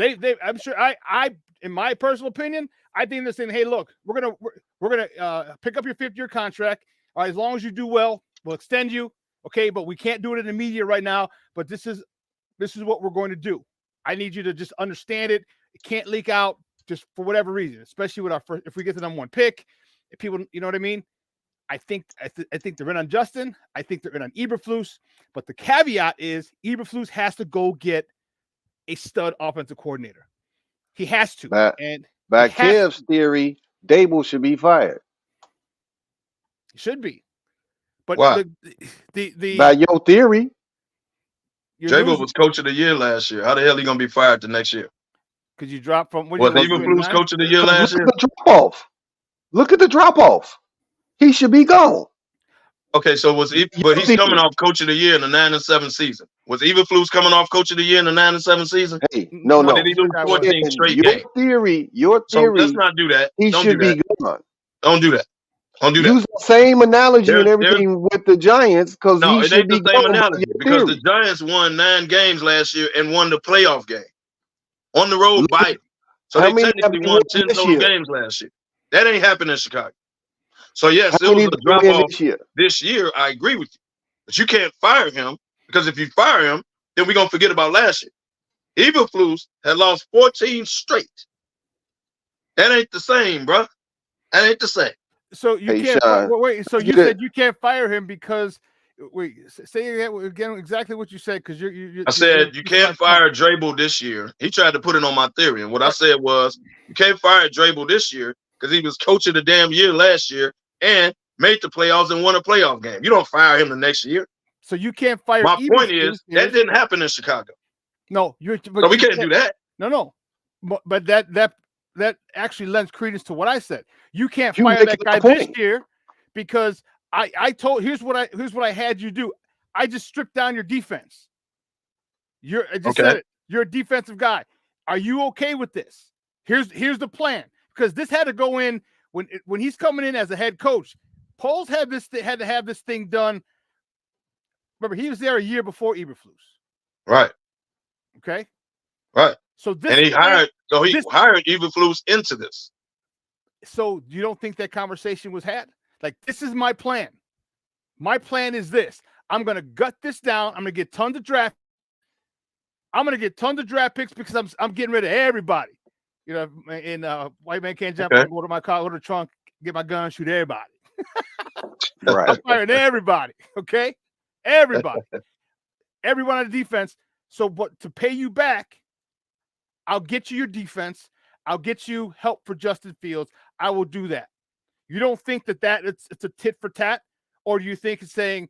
I'm sure in my personal opinion, I think they're saying, hey, look, we're gonna pick up your 5th-year contract. As long as you do well, we'll extend you. Okay, but we can't do it in the media right now. But this is what we're going to do. I need you to just understand it. It can't leak out just for whatever reason, especially with if we get the number 1 pick. If people, you know what I mean? I think they're in on Justin. I think they're in on Eberflus. But the caveat is Eberflus has to go get a stud offensive coordinator. He has to. By Kev's theory, Dable should be fired. He should be. But why? By your theory, Dable was coach of the year last year. How the hell he gonna be fired the next year? Because you dropped from was Eberflus coach of the year last year? Look at the drop off. He should be gone. Okay, so but he's coming off coach of the year in the 9-7 season. Was Eberflus coming off coach of the year in the 9-7 season? Hey, no. Did he lose 14 straight games? Your theory. So let's not do that. He should be gone. Don't do that. Don't do that. Use the same analogy and everything with the Giants because he should be gone. No, it ain't the same analogy because the Giants won 9 games last year and won the playoff game on the road by. So they technically won 10 total games last year. That ain't happened in Chicago. So yes, it was a drop off this year. I agree with you, but you can't fire him because if you fire him, then we're gonna forget about last year. Eberflus had lost 14 straight. That ain't the same, bro. That ain't the same. So you can't wait. So you said you can't fire him because say again exactly what you said because I said you can't fire Dable this year. He tried to put it on my theory, and what I said was you can't fire Dable this year because he was coach of the damn year last year and made the playoffs and won a playoff game. You don't fire him the next year. So you can't fire. My point is that didn't happen in Chicago. No, so we can't do that. No, but that actually lends credence to what I said. You can't fire that guy this year because I told here's what I had you do. I just stripped down your defense. I just said it. You're a defensive guy. Are you okay with this? Here's the plan because this had to go in when he's coming in as a head coach. Poles had to have this thing done. Remember, he was there a year before Eberflus. Right. Okay. Right. So this and he hired Eberflus into this. So you don't think that conversation was had? Like, this is my plan. My plan is this. I'm gonna gut this down. I'm gonna get tons of draft. I'm gonna get tons of draft picks because I'm getting rid of everybody. You know, and white man can't jump. Go to my car, go to the trunk, get my gun, shoot everybody. Right. I'm firing everybody. Okay, everybody, everyone on the defense. So, but to pay you back, I'll get you your defense. I'll get you help for Justin Fields. I will do that. You don't think that it's a tit for tat, or do you think it's saying,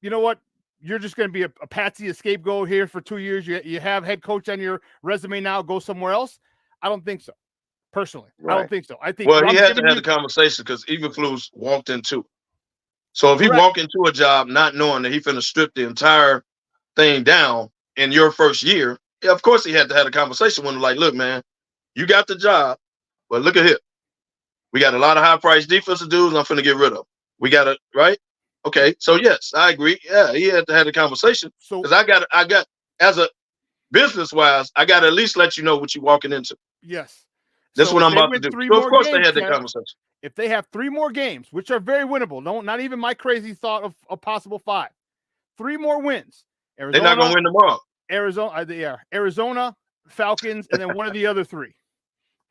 you know what, you're just going to be a patsy, a scapegoat here for 2 years. You have head coach on your resume now. Go somewhere else. I don't think so. Personally, I don't think so. I think he had to have the conversation because Eberflus walked into. So if he walked into a job not knowing that he finna strip the entire thing down in your first year, yeah, of course he had to have a conversation with him. Like, look, man, you got the job, but look at here. We got a lot of high-priced defensive dudes I'm finna get rid of. We got it, right? Okay, so yes, I agree. Yeah, he had to have a conversation because I got as a business-wise, I got to at least let you know what you're walking into. Yes. That's what I'm about to do. So of course they had that conversation. If they have 3 more games, which are very winnable, not even my crazy thought of a possible 5. 3 more wins. Arizona, they're not going to win tomorrow. Arizona, Arizona, Falcons, and then one of the other 3.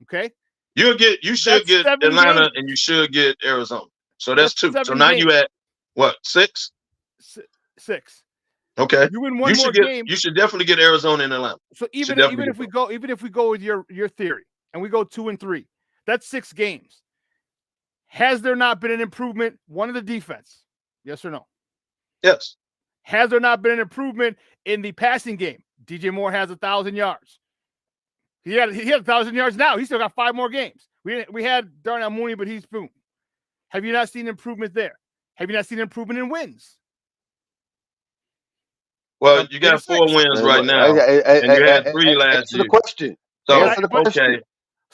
Okay? You should get 7 Atlanta games. and you should get Arizona. So that's 2. 7 So now games. you at what, 6? 6. Okay. You win one more game. You should definitely get Arizona and Atlanta. So even if we go with your theory and we go 2 and 3, that's 6 games. Has there not been an improvement? One of the defense, yes or no? Yes. Has there not been an improvement in the passing game? DJ Moore has 1,000 yards. He had 1,000 yards now. He still got 5 more games. We had Darnell Mooney, but he's boom. Have you not seen improvement there? Have you not seen improvement in wins? Well, you got 4 wins right now, and you had 3 last answer year. the question. So, Answer the question. okay,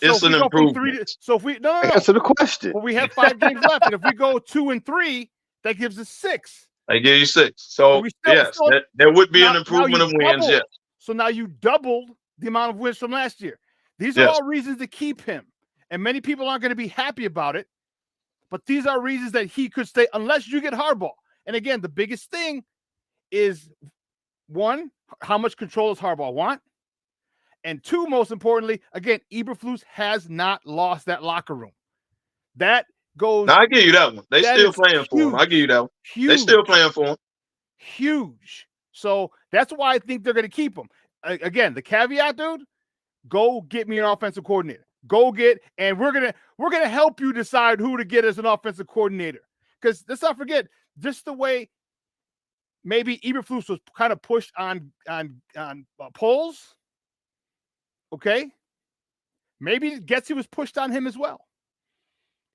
it's an improvement. So if we no. Answer the question. Well, we have 5 games left, and if we go 2 and 3, that gives us 6. I give you 6. So yes, there would be an improvement of wins. Yes. So now you doubled the amount of wins from last year. These are all reasons to keep him, and many people aren't going to be happy about it. But these are reasons that he could stay unless you get Harbaugh. And again, the biggest thing is, 1, how much control does Harbaugh want? And 2, most importantly, again, Eberflus has not lost that locker room. That goes. Now I give you that one. They still playing for him. I give you that one. They still playing for him. Huge. So that's why I think they're going to keep him. Again, the caveat, dude, go get me an offensive coordinator. Go get, and we're gonna help you decide who to get as an offensive coordinator. Because let's not forget, just the way maybe Eberflus was kind of pushed on polls. Okay, maybe Getsy was pushed on him as well.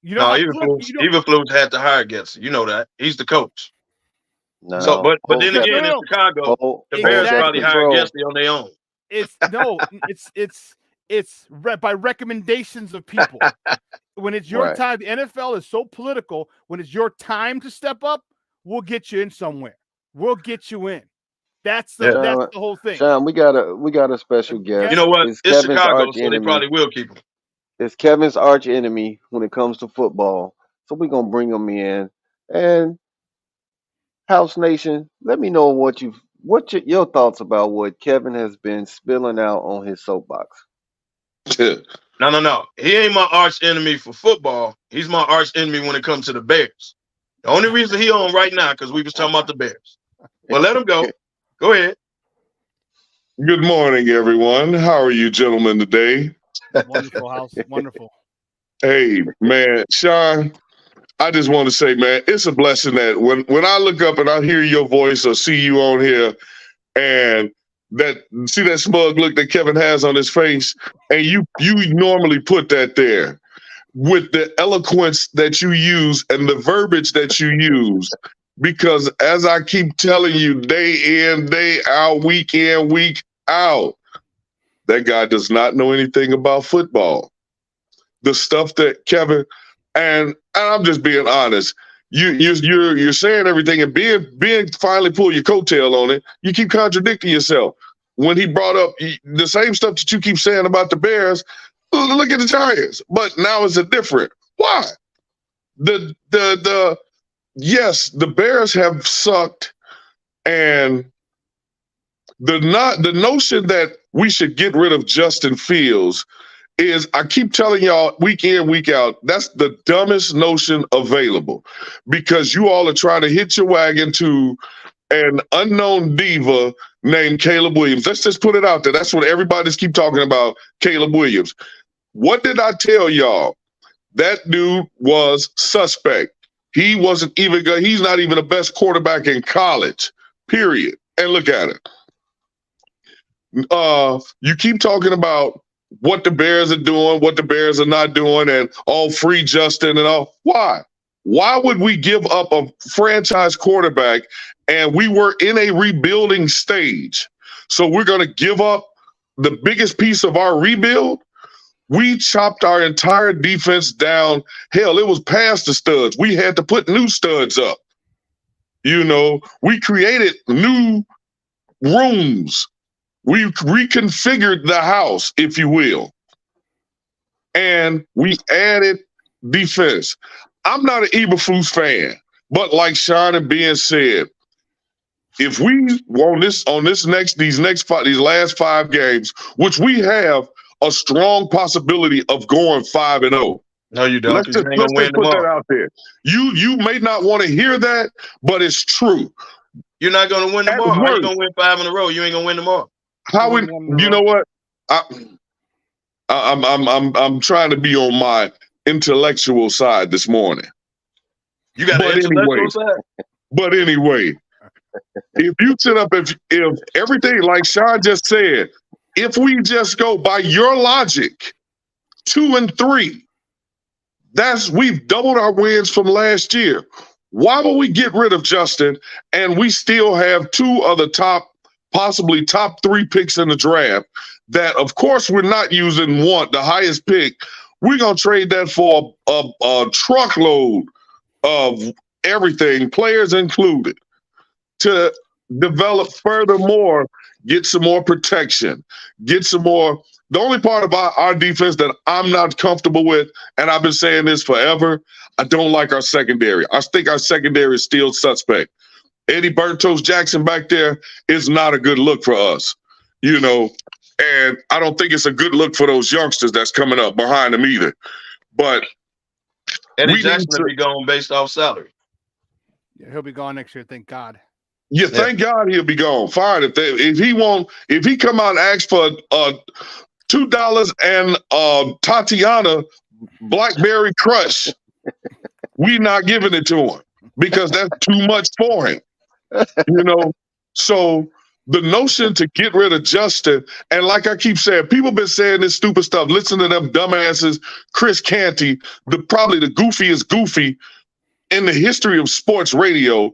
You know, Eberflus had to hire Getsy. You know that he's the coach. No, so, but then again, in Chicago, the Bears probably hired Getsy on their own. It's by recommendations of people. When it's your time, the NFL is so political. When it's your time to step up, we'll get you in somewhere. We'll get you in. That's the whole thing. Sean, we got a special guest. You know what? It's Chicago, so they probably will keep him. It's Kevin's arch enemy when it comes to football. So we're gonna bring him in. And House Nation, let me know what your thoughts about what Kevin has been spilling out on his soapbox. No. He ain't my arch enemy for football. He's my arch enemy when it comes to the Bears. The only reason he on right now because we was talking about the Bears. Well, let him go. Go ahead. Good morning, everyone. How are you gentlemen today? Wonderful, House. Wonderful. Hey, man, Sean, I just want to say, man, it's a blessing that when I look up and I hear your voice or see you on here and see that smug look that Kevin has on his face, and you normally put that there with the eloquence that you use and the verbiage that you use, because as I keep telling you, day in, day out, week in, week out, that guy does not know anything about football. The stuff that Kevin, and I'm just being honest, you're saying everything and being finally pull your coattail on it. You keep contradicting yourself. When he brought up the same stuff that you keep saying about the Bears, look at the Giants. But now it's different. Why? Yes, the Bears have sucked, and the notion that we should get rid of Justin Fields is, I keep telling y'all week in, week out, that's the dumbest notion available, because you all are trying to hitch your wagon to an unknown diva named Caleb Williams. Let's just put it out there. That's what everybody's keep talking about, Caleb Williams. What did I tell y'all? That dude was suspect. He wasn't even good. He's not even the best quarterback in college, period. And look at it. You keep talking about what the Bears are doing, what the Bears are not doing, and all free Justin and all. Why? Why would we give up a franchise quarterback, and we were in a rebuilding stage? So we're going to give up the biggest piece of our rebuild? We chopped our entire defense down. Hell, it was past the studs. We had to put new studs up. You know, we created new rooms. We reconfigured the house, if you will. And we added defense. I'm not an Eberflus fan, but like Sean and Ben said, if we want these last 5 games, which we have a strong possibility of going 5-0. No, you don't. Let's 'Cause just you ain't gonna win put that tomorrow. out there. You may not want to hear that, but it's true. You're not gonna win At tomorrow. How you worst, gonna win 5 in a row? You ain't gonna win tomorrow. how we? You know what? I'm trying to be on my intellectual side this morning. You got an intellectual side. But anyway, if you sit up, if everything like Sean just said, if we just go by your logic, 2 and 3, we've doubled our wins from last year. Why would we get rid of Justin and we still have 2 of the possibly top 3 picks in the draft that, of course, we're not using the highest pick. We're going to trade that for a truckload of everything, players included, to develop furthermore, get some more protection, get some more. The only part about our defense that I'm not comfortable with, and I've been saying this forever, I don't like our secondary. I think our secondary is still suspect. Eddie Burtos Jackson back there is not a good look for us, and I don't think it's a good look for those youngsters that's coming up behind them either. But Eddie Jackson will be gone based off salary. Yeah, he'll be gone next year, thank God. Yeah, thank God he'll be gone. Fine. If he come out and ask for $2 and Tatiana Blackberry Crush, we not giving it to him because that's too much for him. So the notion to get rid of Justin, and like I keep saying, people been saying this stupid stuff. Listen to them dumbasses. Chris Canty, probably the goofiest goofy in the history of sports radio,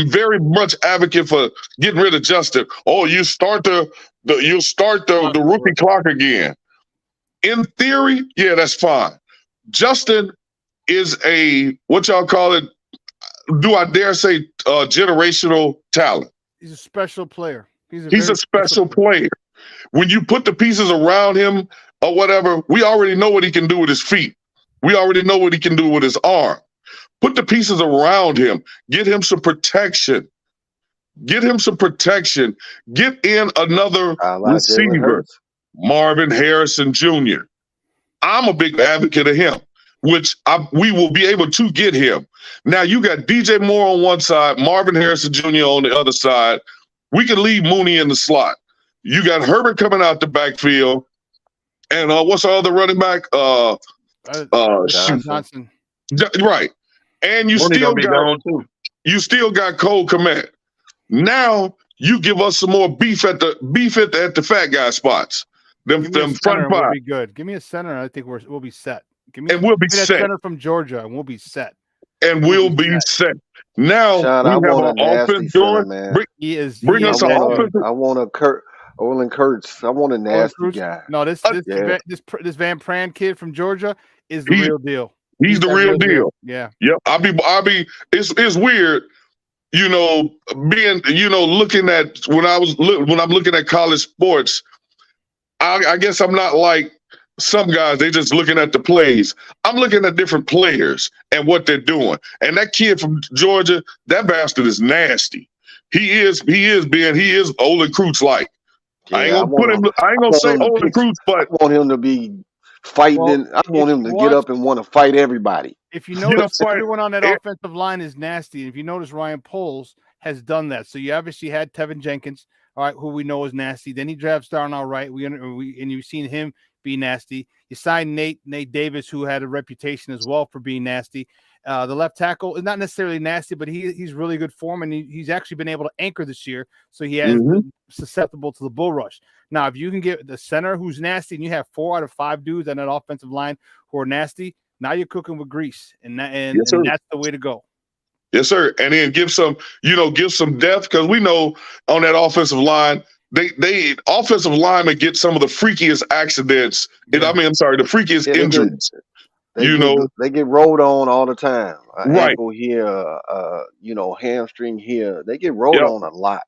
very much advocate for getting rid of Justin. Oh, you start the rookie clock again. In theory, yeah, that's fine. Justin is what y'all call it? Do I dare say generational talent? He's a special player. He's a special player. When you put the pieces around him or whatever, we already know what he can do with his feet. We already know what he can do with his arm. Put the pieces around him. Get him some protection. Get in another receiver, Marvin Harrison Jr. I'm a big advocate of him, which we will be able to get him. Now, you got DJ Moore on one side, Marvin Harrison Jr. on the other side. We can leave Mooney in the slot. You got Herbert coming out the backfield. And what's our other running back? Johnson. Right. And you still got Cole Kmet. Now you give us some more beef at the fat guy spots. Them front five will be good. Give me a center. I think we'll be set. We'll be set. Center from Georgia, and we'll be set. We'll be set. Now Sean, we I have want an a offense nasty going. man. Bring us an offense. I want a Olin Kurtz. I want a nasty guy. No, this Van Pran kid from Georgia is the real deal. He's the real deal. Yeah. Yep. I'll be. It's weird, being looking at when I'm looking at college sports. I guess I'm not like some guys. They just looking at the plays. I'm looking at different players and what they're doing. And that kid from Georgia, that bastard is nasty. He is Olin Kreutz like. Yeah, I ain't gonna say Olin Kreutz, but I want him to be fighting. I want him to get up and want to fight everybody. If you notice, everyone on that offensive line is nasty. If you notice, Ryan Poles has done that. So you obviously had Tevin Jenkins, all right, who we know is nasty. Then he drafts Darnell Wright. And you've seen him be nasty. You signed Nate Davis, who had a reputation as well for being nasty. The left tackle is not necessarily nasty, but he's really good form, and he's actually been able to anchor this year, so he has been susceptible to the bull rush. Now, if you can get the center who's nasty, and you have 4 out of 5 dudes on that offensive line who are nasty, now you're cooking with grease, and that's the way to go. Yes, sir. And then give some depth, because we know on that offensive line, they offensive linemen get some of the freakiest accidents. The freakiest injuries. They get rolled on all the time. Ankle here, hamstring here. They get rolled on a lot.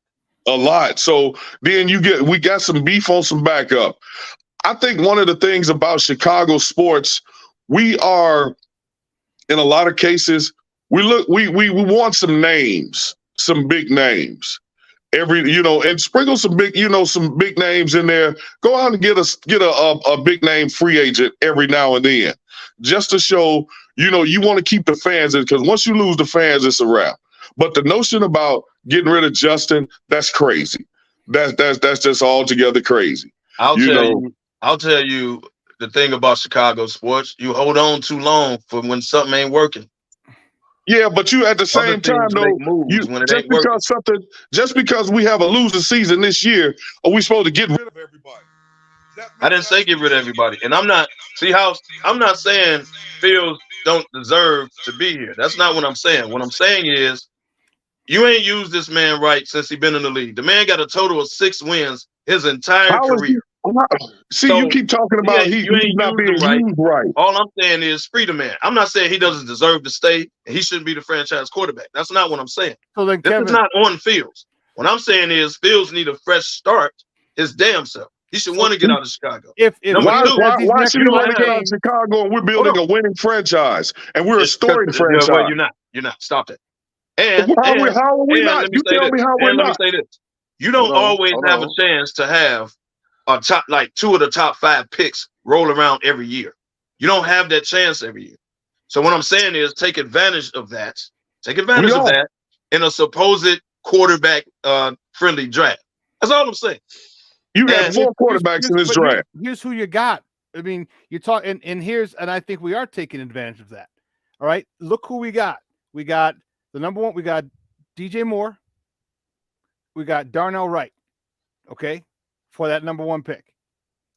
A lot. So then we got some beef on some backup. I think one of the things about Chicago sports, we are, in a lot of cases, we want some names, some big names. and sprinkle some big, some big names in there. Go out and get a big name free agent every now and then, just to show, you want to keep the fans in, because once you lose the fans, it's a wrap. But the notion about getting rid of Justin, that's crazy. That's just altogether crazy. I'll tell you the thing about Chicago sports. You hold on too long for when something ain't working. Yeah, but you at the same time though, just because we have a losing season this year, are we supposed to get rid of everybody? I didn't say get rid of everybody, and I'm not saying Fields don't deserve to be here. That's not what I'm saying. What I'm saying is you ain't used this man right since he been in the league. The man got a total of 6 wins his entire career. You keep talking about he's not being used right. All I'm saying is free the man. I'm not saying he doesn't deserve to stay and he shouldn't be the franchise quarterback. That's not what I'm saying. So then, this is not on Fields. What I'm saying is Fields need a fresh start his damn self. He should want to get out of Chicago. Why should he want to get out of Chicago and we're building a winning franchise and we're a storied franchise? Well, you're not. Stop that. And how are we not? You tell me how we're not. Let me say this. You don't always have a chance to have a top, like 2 of the top 5 picks roll around every year. You don't have that chance every year. So what I'm saying is take advantage of that. Take advantage of that in a supposed quarterback friendly draft. That's all I'm saying. You got 4 quarterbacks in this draft. Here's who you got. I mean, you talk and I think we are taking advantage of that. All right. Look who we got. We got the number 1, we got DJ Moore. We got Darnell Wright. Okay. For that number 1 pick.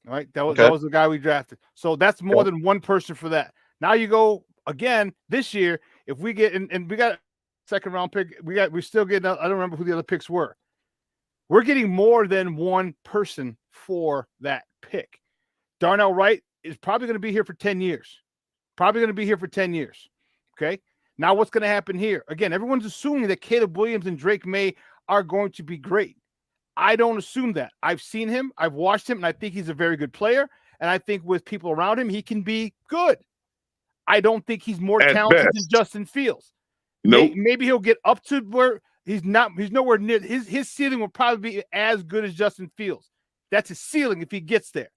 All right. That was the guy we drafted. So that's more than one person for that. Now you go again this year. If we get and we got a 2nd round pick, we're still getting, I don't remember who the other picks were. We're getting more than one person for that pick. Darnell Wright is probably going to be here for 10 years. Okay. Now what's going to happen here? Again, everyone's assuming that Caleb Williams and Drake May are going to be great. I don't assume that. I've seen him, I've watched him, and I think he's a very good player. And I think with people around him, he can be good. I don't think he's more talented than Justin Fields. Nope. Maybe he'll get up to where he's nowhere near his ceiling will probably be as good as Justin Fields. That's his ceiling if he gets there.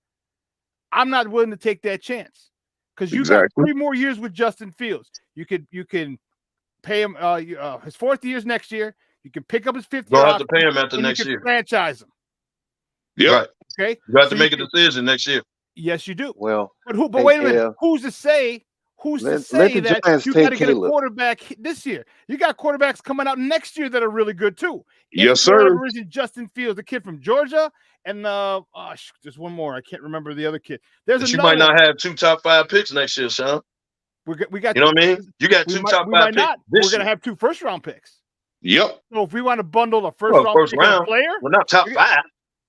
I'm not willing to take that chance because you got 3 more years with Justin Fields. You can pay him his 4th year's next year. You can pick up his 5th year. You'll have to pay him after next year. Franchise him. Yeah. Right. Okay. You have to make a decision next year. Yes, you do. Well, but wait a minute. Who's to say that you got to get a quarterback this year? You got quarterbacks coming out next year that are really good too. Yes, sir. Isn't Justin Fields, the kid from Georgia, and there's one more. I can't remember the other kid. You might not have 2 top 5 picks next year, Sean. We got. You know what I mean? You got 2 top 5 picks. We're gonna have 2 first-round picks. Yep. So if we want to bundle a first round player, we're not top 5.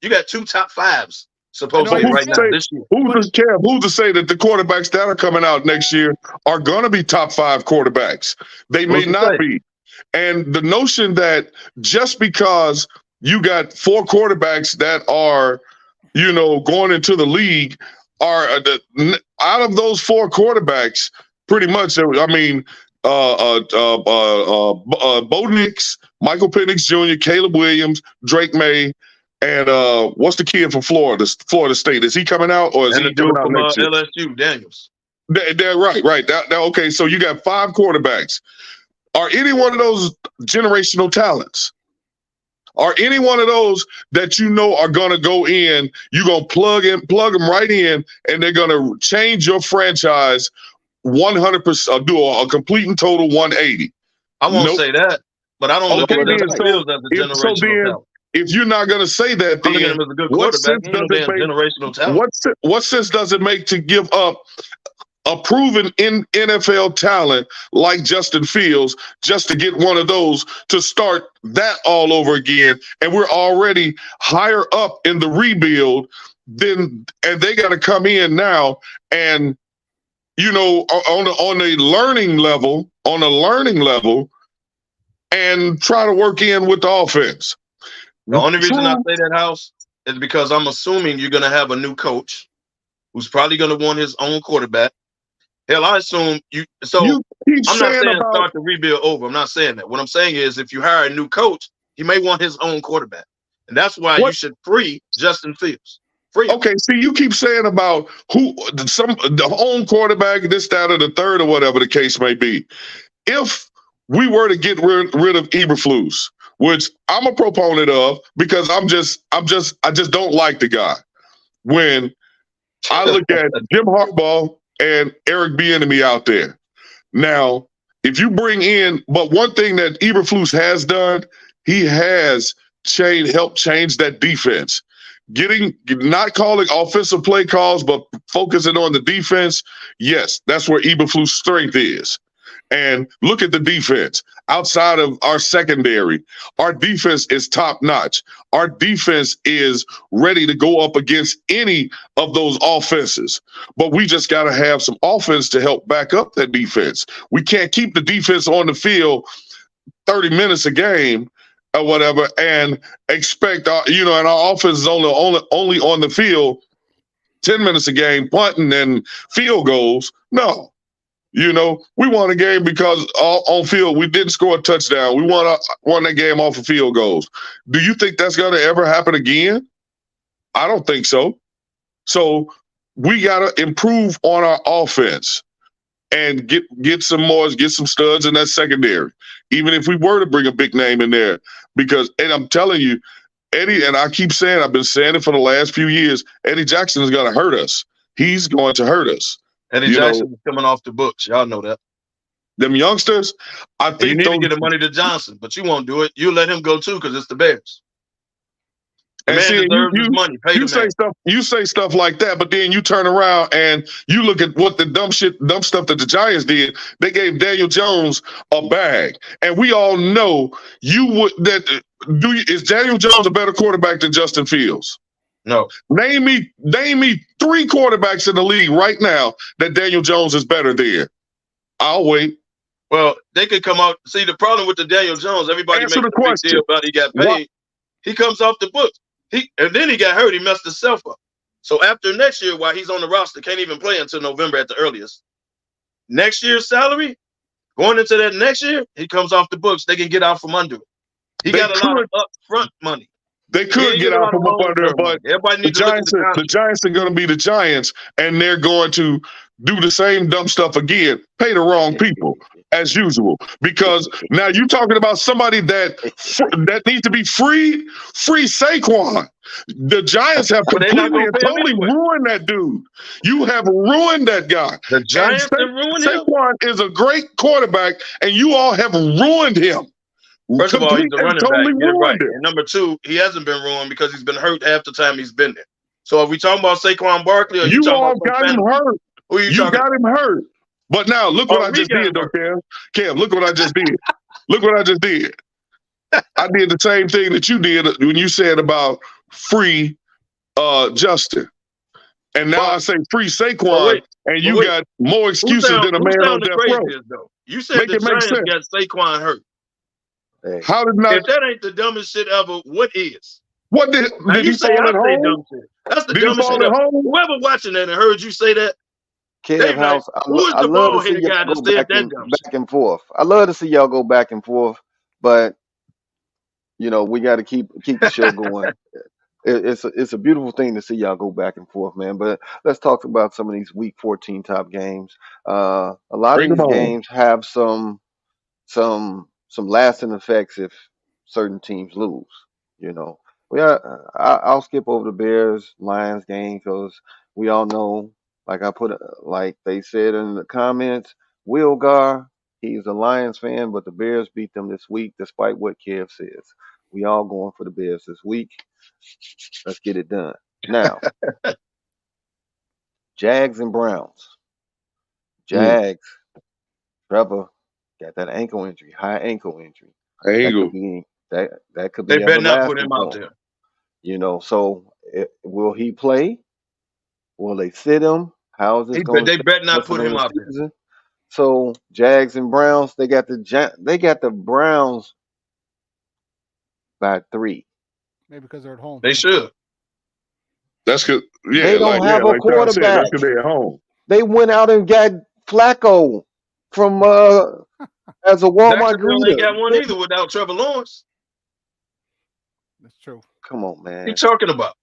You got 2 top 5s supposedly right now this year. Who's to say that the quarterbacks that are coming out next year are going to be top 5 quarterbacks? They may not be. And the notion that just because you got 4 quarterbacks that are, going into the league are out of those 4 quarterbacks, pretty much. I mean. Bo Nix, Michael Penix Jr., Caleb Williams, Drake May, and what's the kid from Florida State? Is he coming out or is he coming out next year? LSU, Daniels. They're right. Okay, so you got 5 quarterbacks. Are any one of those generational talents? Are any one of those that are going to go in? You're going to plug them right in, and they're going to change your franchise 100%, do a complete and total 180. I won't say that, but I don't look at Justin Fields as a generational talent. If you're not going to say that, then him as a good quarterback, what sense does it make to give up a proven NFL talent like Justin Fields just to get one of those to start that all over again? And we're already higher up in the rebuild and they got to come in now and on a learning level, and try to work in with the offense. The only reason I say that, House, is because I'm assuming you're going to have a new coach who's probably going to want his own quarterback. Hell, I assume you. So I'm not saying start the rebuild over. I'm not saying that. What I'm saying is, if you hire a new coach, He may want his own quarterback, and that's why you should free Justin Fields. Free him. Okay, see, you keep saying about the home quarterback, this, that, or the third, or whatever the case may be. If we were to get rid of Eberflus, which I'm a proponent of because I just don't like the guy. When I look at Jim Harbaugh and Eric Bieniemy out there. Now, if you bring in, but one thing that Eberflus has done, he has helped change that defense. Not calling offensive play calls, but focusing on the defense. Yes, that's where Eberflus' strength is. And look at the defense. Outside of our secondary, our defense is top notch. Our defense is ready to go up against any of those offenses. But we just got to have some offense to help back up that defense. We can't keep the defense on the field 30 minutes a game or whatever and expect and our offense is only on the field 10 minutes a game, punting and field goals. No. We won a game because on field we didn't score a touchdown. We won that game off of field goals. Do you think that's going to ever happen again? I don't think so. So we got to improve on our offense and get some studs in that secondary. Even if we were to bring a big name in there, and I'm telling you, Eddie, and I keep saying, I've been saying it for the last few years, Eddie Jackson is going to hurt us. He's going to hurt us. Eddie Jackson is coming off the books. Y'all know that. Them youngsters, I think you need to get the money to Johnson, but you won't do it. You let him go too because it's the Bears. The man deserves his money. Pay the man. You say stuff like that, but then you turn around and you look at what the dumb stuff that the Giants did. They gave Daniel Jones a bag, and we all know is Daniel Jones a better quarterback than Justin Fields? No. Name me 3 quarterbacks in the league right now that Daniel Jones is better than. I'll wait. Well, they could come out. See, the problem with the Daniel Jones, everybody makes a big deal about he got paid. What? He comes off the books. And then he got hurt. He messed himself up. So after next year, while he's on the roster, can't even play until November at the earliest. Next year's salary, going into that next year, he comes off the books. They can get out from under it. He got a lot of upfront money. They could get out from up under it, but the Giants are going to be the Giants, and they're going to do the same dumb stuff again. Pay the wrong people, as usual. Because now you're talking about somebody that needs to be free Saquon. The Giants have completely and totally ruined that dude. You have ruined that guy. The Giants have ruined him? Saquon is a great quarterback, and you all have ruined him. First of all, he's a running back. Get it right. And number 2, he hasn't been ruined because he's been hurt half the time he's been there. So are we talking about Saquon Barkley? Or you all got him hurt. Who are you got him hurt. But now look what I just did, though, Cam. Cam, look what I just did. Look what I just did. I did the same thing that you did when you said about free Justin. And now I say free Saquon, and you got more excuses than a man on death row. You said the Giants got Saquon hurt. Hey. How did not? If that ain't the dumbest shit ever, what is? What did you say at home? That's the dumbest shit ever. Whoever watching that and heard you say that, Kev House, I love to see y'all go back and forth. I love to see y'all go back and forth, but we got to keep the show going. It's a beautiful thing to see y'all go back and forth, man. But let's talk about some of these Week 14 top games. A lot of these games have some lasting effects if certain teams lose. I'll skip over the Bears Lions game because we all know, like they said in the comments, Will Gar, he's a Lions fan, but the Bears beat them this week, despite what Kev says. We all going for the Bears this week. Let's get it done. Now, Jags and Browns. Jags, Trevor got that ankle injury, high ankle injury. That could be. They better not put him out there. So will he play? Will they sit him? How is this going? They better not put him out there. So Jags and Browns, they got the Browns by 3. Maybe because they're at home. They should. That's good. Yeah, they don't have a quarterback. That's they're at home. They went out and got Flacco from as a Walmart greeter. They got one either without Trevor Lawrence. That's true. Come on, What you man. talking about?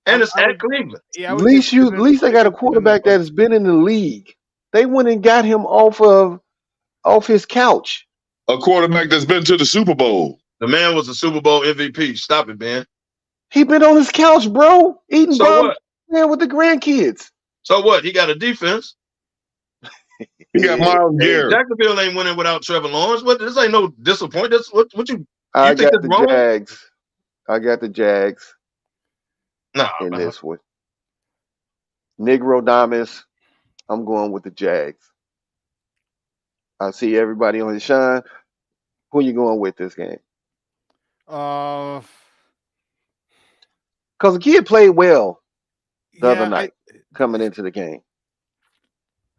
And it's I at would, Cleveland. yeah, I At would give least they got a quarterback that has been in the league. They went and got him off his couch. A quarterback that's been to the Super Bowl. The man was a Super Bowl MVP. Stop it, man. He been on his couch, bro, eating So bum, what? man, with the grandkids. So what? He got a defense. He got Myles Garrett. Jacksonville ain't winning without Trevor Lawrence. What? This ain't no disappointment. This, what you I think got that's the wrong? Jags. I got the Jags Nah, in man. this one. Negro Damas, I'm going with the Jags. I see everybody on his shine. Who you going with this game? Because the kid played well the other night coming into the game.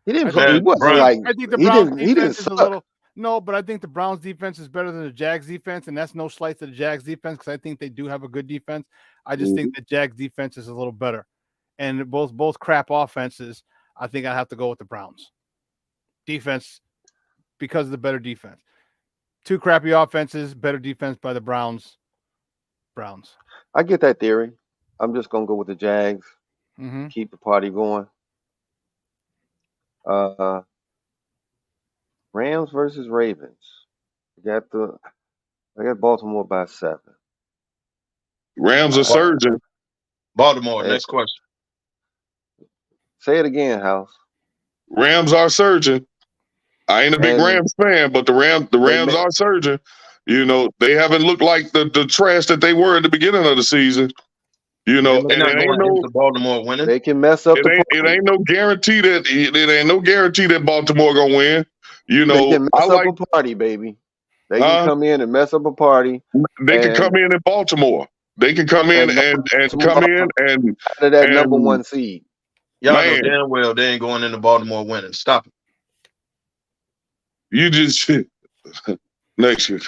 He didn't play. He wasn't like I think the he Browns didn't defense is a suck. little. No, but I think the Browns defense is better than the Jags defense, and that's no slight to the Jags defense because I think they do have a good defense. I just think the Jags defense is a little better, and both crap offenses. I think I have to go with the Browns defense because of the better defense. Two crappy offenses, better defense by the Browns. I get that theory. I'm just gonna go with the Jags. Mm-hmm. Keep the party going. Rams versus Ravens. I got Baltimore by 7. Rams are surging. Baltimore. Next question. Say it again, House. Rams are surging. I ain't a big Rams fan, but the Rams are surging. You know, they haven't looked like the trash that they were at the beginning of the season. You know, They're and not it ain't going into Baltimore winning. They can mess up it ain't no guarantee that Baltimore gonna win. You They know, can mess up a party, baby. They can come in and mess up a party. They can come in Baltimore. They can come in and come in and out of that number 1 seed. Y'all know damn well they ain't going into Baltimore winning. Stop it. You just next year.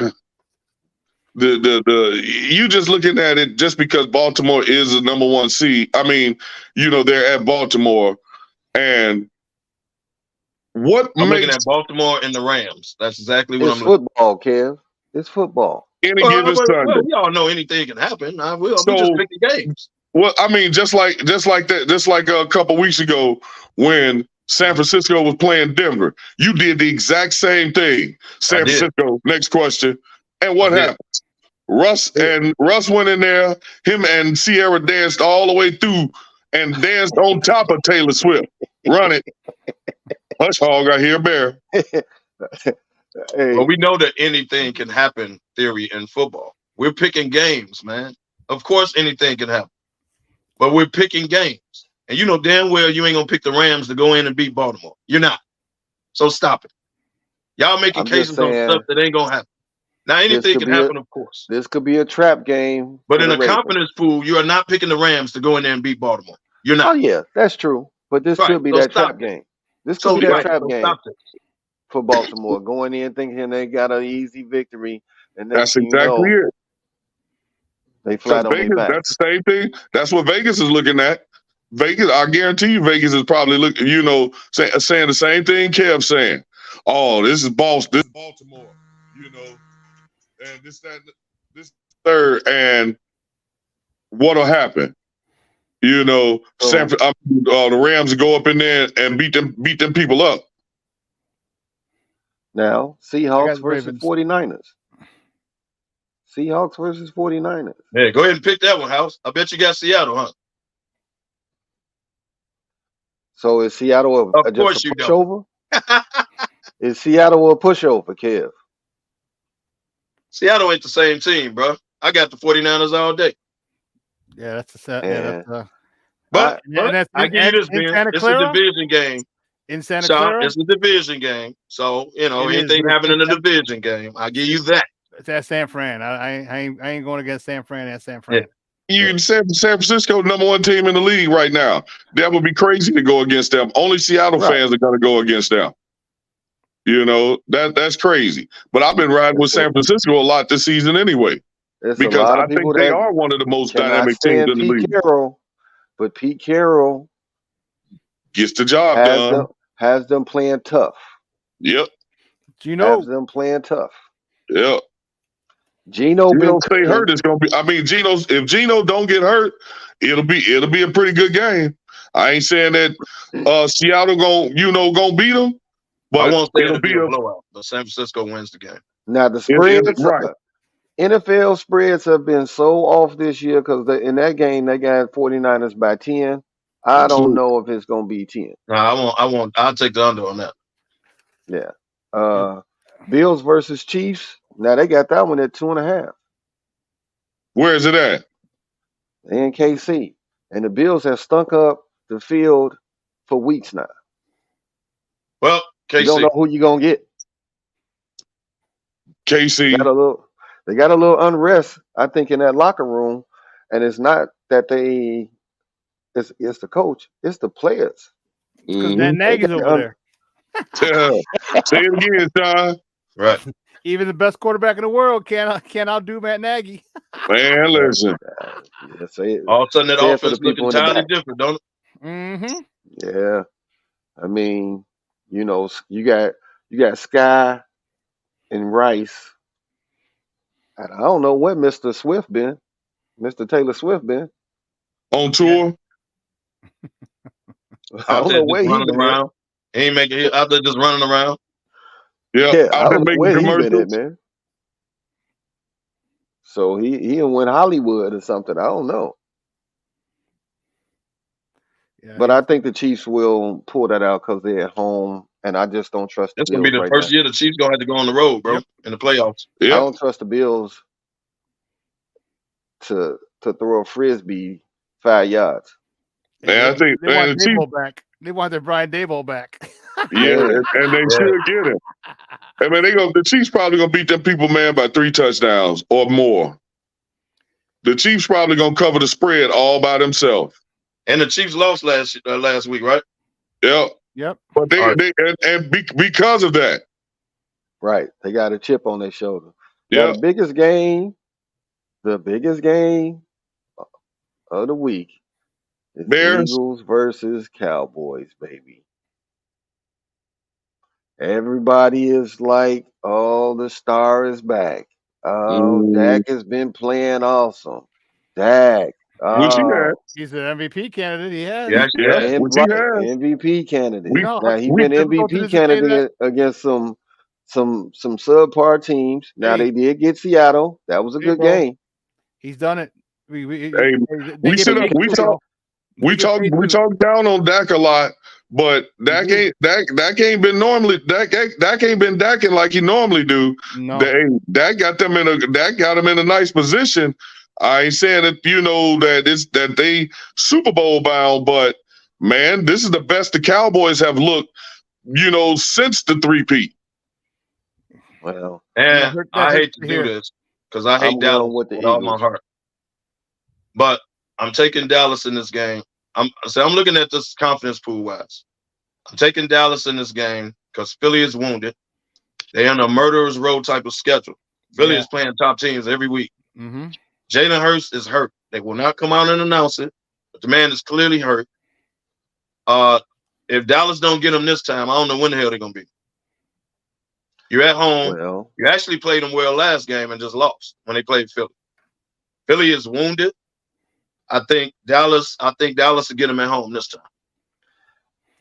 You just looking at it just because Baltimore is the number 1 seed. I mean, you know, they're at Baltimore, and what I'm makes looking at Baltimore and the Rams. That's exactly what It's I'm looking football, Kev. It's football. any given Sunday. Well, we all know anything can happen. We just picking games. Well, I mean, just like a couple weeks ago when San Francisco was playing Denver, you did the exact same thing. San Francisco. Next question. And what happened? Russ went in there. Him and Sierra danced all the way through and danced on top of Taylor Swift. Run it. Hush hog, I hear bear. Well, we know that anything can happen theory in football. We're picking games, man. Of course anything can happen. But we're picking games. And you know damn well you ain't going to pick the Rams to go in and beat Baltimore. You're not. So stop it. Y'all making cases on stuff that ain't going to happen. Now, anything can happen, of course. This could be a trap game. But in a confidence pool, you are not picking the Rams to go in there and beat Baltimore. You're not. Oh, yeah, that's true. But this could be that trap game. This could be that trap game for Baltimore. Going in thinking they got an easy victory. And that's exactly it. They flat on their back. That's the same thing. That's what Vegas is looking at. Vegas, I guarantee you, Vegas is probably looking, you know, saying the same thing Kev's saying. Oh, this is Baltimore, you know, and this third, and what'll happen? You know, the Rams go up in there and beat them people up. Now, Seahawks versus 49ers. Seahawks versus 49ers. Yeah, go ahead and pick that one, House. I bet you got Seattle, huh? So is Seattle just a pushover? Is Seattle a pushover, Kev? Seattle ain't the same team, bro. I got the 49ers all day. Yeah, that's a set. But I give you this, Ben. It's a division game. In Santa Clara? It's a division game. So, you know, anything happening in a division game, I give you that. It's at San Fran. I ain't going against San Fran at San Fran. Yeah. San Francisco, number 1 team in the league right now. That would be crazy to go against them. Only Seattle fans are going to go against them. You know, that's crazy. But I've been riding with San Francisco a lot this season anyway. Because I think they are one of the most dynamic teams in the league. But Pete Carroll gets the job done. Has them playing tough. Yep. Do you know? Has them playing tough. Yep. Geno been stay hurt, it's gonna be. I mean, if Geno don't get hurt, it'll be a pretty good game. I ain't saying that Seattle gonna beat them, but I won't say it'll it'll be be a blowout, but San Francisco wins the game. now the spreads. right. NFL spreads have been so off this year because in that game they got 49ers by 10. I don't know if it's gonna be 10. No, I'll take the under on that. Yeah. Bills versus Chiefs. Now they got that one at 2.5. Where is it at? In KC. And the Bills have stunk up the field for weeks now. Well, KC. You don't know who you're gonna get. KC. They got a little unrest, I think, in that locker room. And it's not that it's the coach, it's the players. Because that Nagy's over there. Say it again, Sean. Right. Even the best quarterback in the world can't outdo Matt Nagy. Man, listen. All of a sudden, that offense looking entirely different, don't it? Mm-hmm. Yeah. I mean, you got Sky and Rice. And I don't know what Mr. Taylor Swift been. On tour? I don't know where he running been around. He ain't making it out there just running around. Yeah, I don't know where he been at, man. So he went Hollywood or something. I don't know. Yeah, but I think the Chiefs will pull that out because they're at home, and I just don't trust the It's Bills gonna be the right first now. year the Chiefs gonna have to go on the road, bro, in the playoffs. I don't trust the Bills to throw a frisbee 5 yards. Man, I think They want the Chiefs, Daboll back. They want their Brian Daboll back. yeah, and they should get it. I mean, the Chiefs probably gonna beat them people, man, by 3 touchdowns or more. The Chiefs probably gonna cover the spread all by themselves. And the Chiefs lost last week, right? Yep. Yep. But because of that, Right. They got a chip on their shoulder. Yeah. Now, the biggest game of the week is Bears. Eagles versus Cowboys, baby. Everybody is like, oh, the star is back. Oh, Dak has been playing awesome. Dak. Which he had. He's an MVP candidate. He has. Which he has. MVP candidate. We- Now he's we- been MVP candidate against some subpar teams. Now they did get Seattle. That was a good game. He's done it. We talk down on Dak a lot, but Dak ain't been Daking like he normally do. No. Dak got him in a nice position. I ain't saying that that they Super Bowl bound, but man, this is the best the Cowboys have looked, since the 3-peat. Well, and I hate to do this because I hate Dallas with all my heart. But I'm taking Dallas in this game. I'm looking at this confidence pool wise. I'm taking Dallas in this game because Philly is wounded. They're on a murderer's row type of schedule. Philly is playing top teams every week. Mm-hmm. Jalen Hurts is hurt. They will not come out and announce it, but the man is clearly hurt. If Dallas don't get him this time, I don't know when the hell they're gonna be. You're at home. Well, you actually played them well last game and just lost when they played Philly. Philly is wounded. I think Dallas will get them at home this time.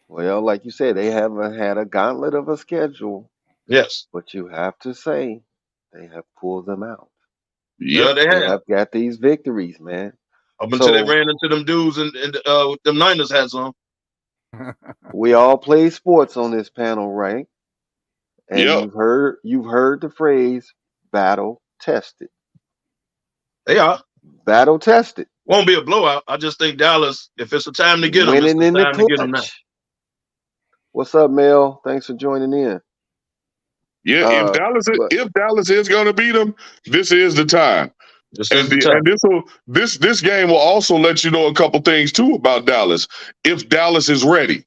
Well, like you said, they haven't had a gauntlet of a schedule. Yes. But you have to say they have pulled them out. Yeah, they have. Got these victories, man. Up until they ran into them dudes and them Niners hats on. We all play sports on this panel, right? And you've heard the phrase battle tested. They are. Battle tested. Won't be a blowout. I just think Dallas, if it's a time to get them, Winning it's in the time the to get them now. What's up, Mel? Thanks for joining in. Yeah, if Dallas is going to beat them, this is the time. This game will also let you know a couple things too about Dallas. If Dallas is ready,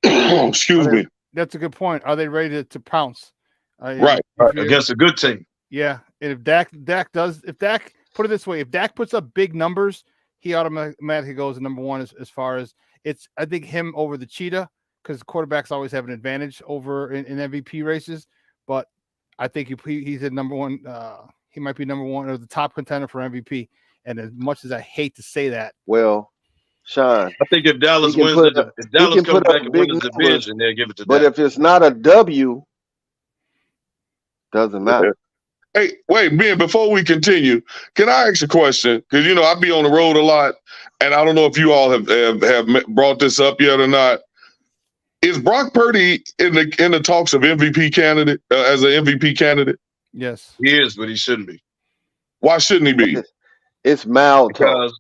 excuse me. That's a good point. Are they ready to pounce? Right. Against a good team. Yeah. And if Dak put it this way, if Dak puts up big numbers, he automatically goes to number one as far as I think him over the cheetah, because quarterbacks always have an advantage over in MVP races. But I think he's a number one. He might be number one or the top contender for MVP. And as much as I hate to say that, Well, Sean, I think if Dallas he can wins put the up, if he Dallas can comes put up back and big wins the numbers, division, they'll give it to but Dak. if it's not a W, doesn't matter. Hey, wait, Ben, before we continue, can I ask a question? Because, you know, I be on the road a lot, and I don't know if you all have brought this up yet or not. Is Brock Purdy in the talks of MVP candidate, as an MVP candidate? Yes. He is, but he shouldn't be. Why shouldn't he be? It's mild talk.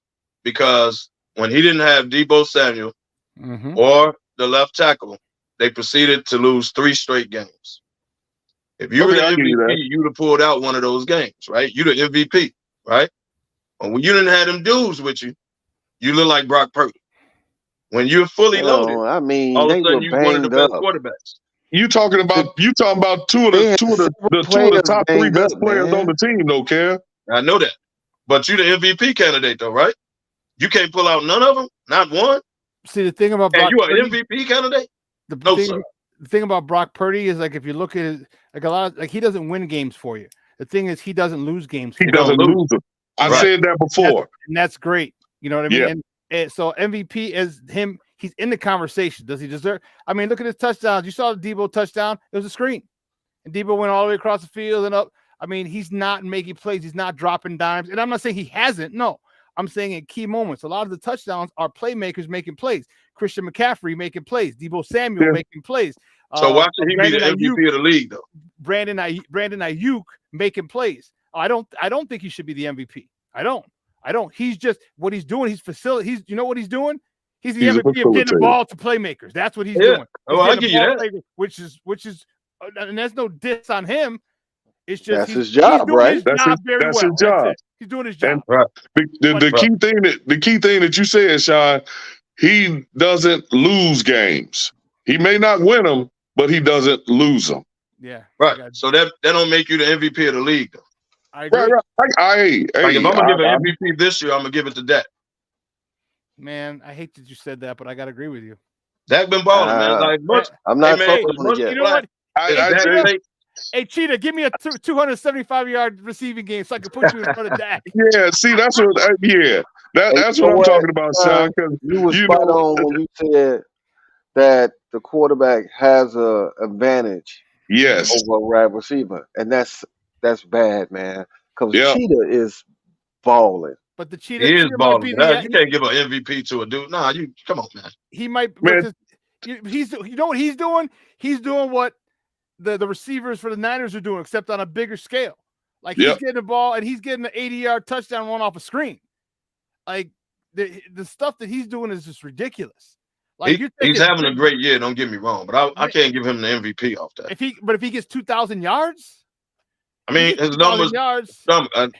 Because when he didn't have Deebo Samuel or the left tackle, they proceeded to lose 3 straight games. If you were the MVP, you'd have pulled out one of those games, right? You're the MVP, right? But when you didn't have them dudes with you, you look like Brock Purdy. When you're fully loaded, I mean, all of they a sudden were you're one of the banged best up. quarterbacks. You talking about two of the top 3 best players on the team, though, Kev. I know that, but you're the MVP candidate, though, right? You can't pull out none of them, not one. See, the thing about and Brock you are Purdy, MVP candidate? The thing about Brock Purdy is like if you look at it, like a lot of, like he doesn't win games for you. The thing is he doesn't lose games. He doesn't lose them. I said that before, and that's great. You know what I mean? Yeah. And so MVP is him. He's in the conversation. Does he deserve? I mean, look at his touchdowns. You saw the Deebo touchdown. It was a screen, and Deebo went all the way across the field and up. I mean, he's not making plays. He's not dropping dimes. And I'm not saying he hasn't. No, I'm saying in key moments. A lot of the touchdowns are playmakers making plays. Christian McCaffrey making plays. Deebo Samuel making plays. So why should he be the MVP of the league, though? Brandon Ayuk making plays. I don't think he should be the MVP. I don't. He's just what he's doing. He's you know what he's doing? He's the MVP of getting the ball to playmakers. That's what he's doing. Oh, I give you that. Which is, and there's no diss on him. It's just that's his job, right? That's his job. He's doing his job. And the key thing that you said, Sean, he doesn't lose games. He may not win them, but he doesn't lose them. Yeah. Right. So that don't make you the MVP of the league, though. I agree. Right. Like if I'm gonna give an MVP this year, I'm gonna give it to Dak. Man, I hate that you said that, but I gotta agree with you. Dak been balling, man. Like much. I'm not sold on it yet. You know what? Hey, Cheetah, give me a 275-yard receiving game so I can put you in front of Dak. Yeah, see, that's what. That's what I'm talking about, Sean. You were spot on when you said that the quarterback has a advantage. Yes. Over a wide receiver, and that's bad, man. Because Cheetah is balling. But the Cheetah is balling. you can't give an MVP to a dude. Nah, you come on, man. He might. He's. You know what he's doing? He's doing what the receivers for the Niners are doing, except on a bigger scale. Like he's getting the ball and he's getting an 80-yard touchdown run off a screen. Like the stuff that he's doing is just ridiculous. Like he's having a great year. Don't get me wrong, but I can't give him the MVP off that. If he gets 2,000 yards, I mean his numbers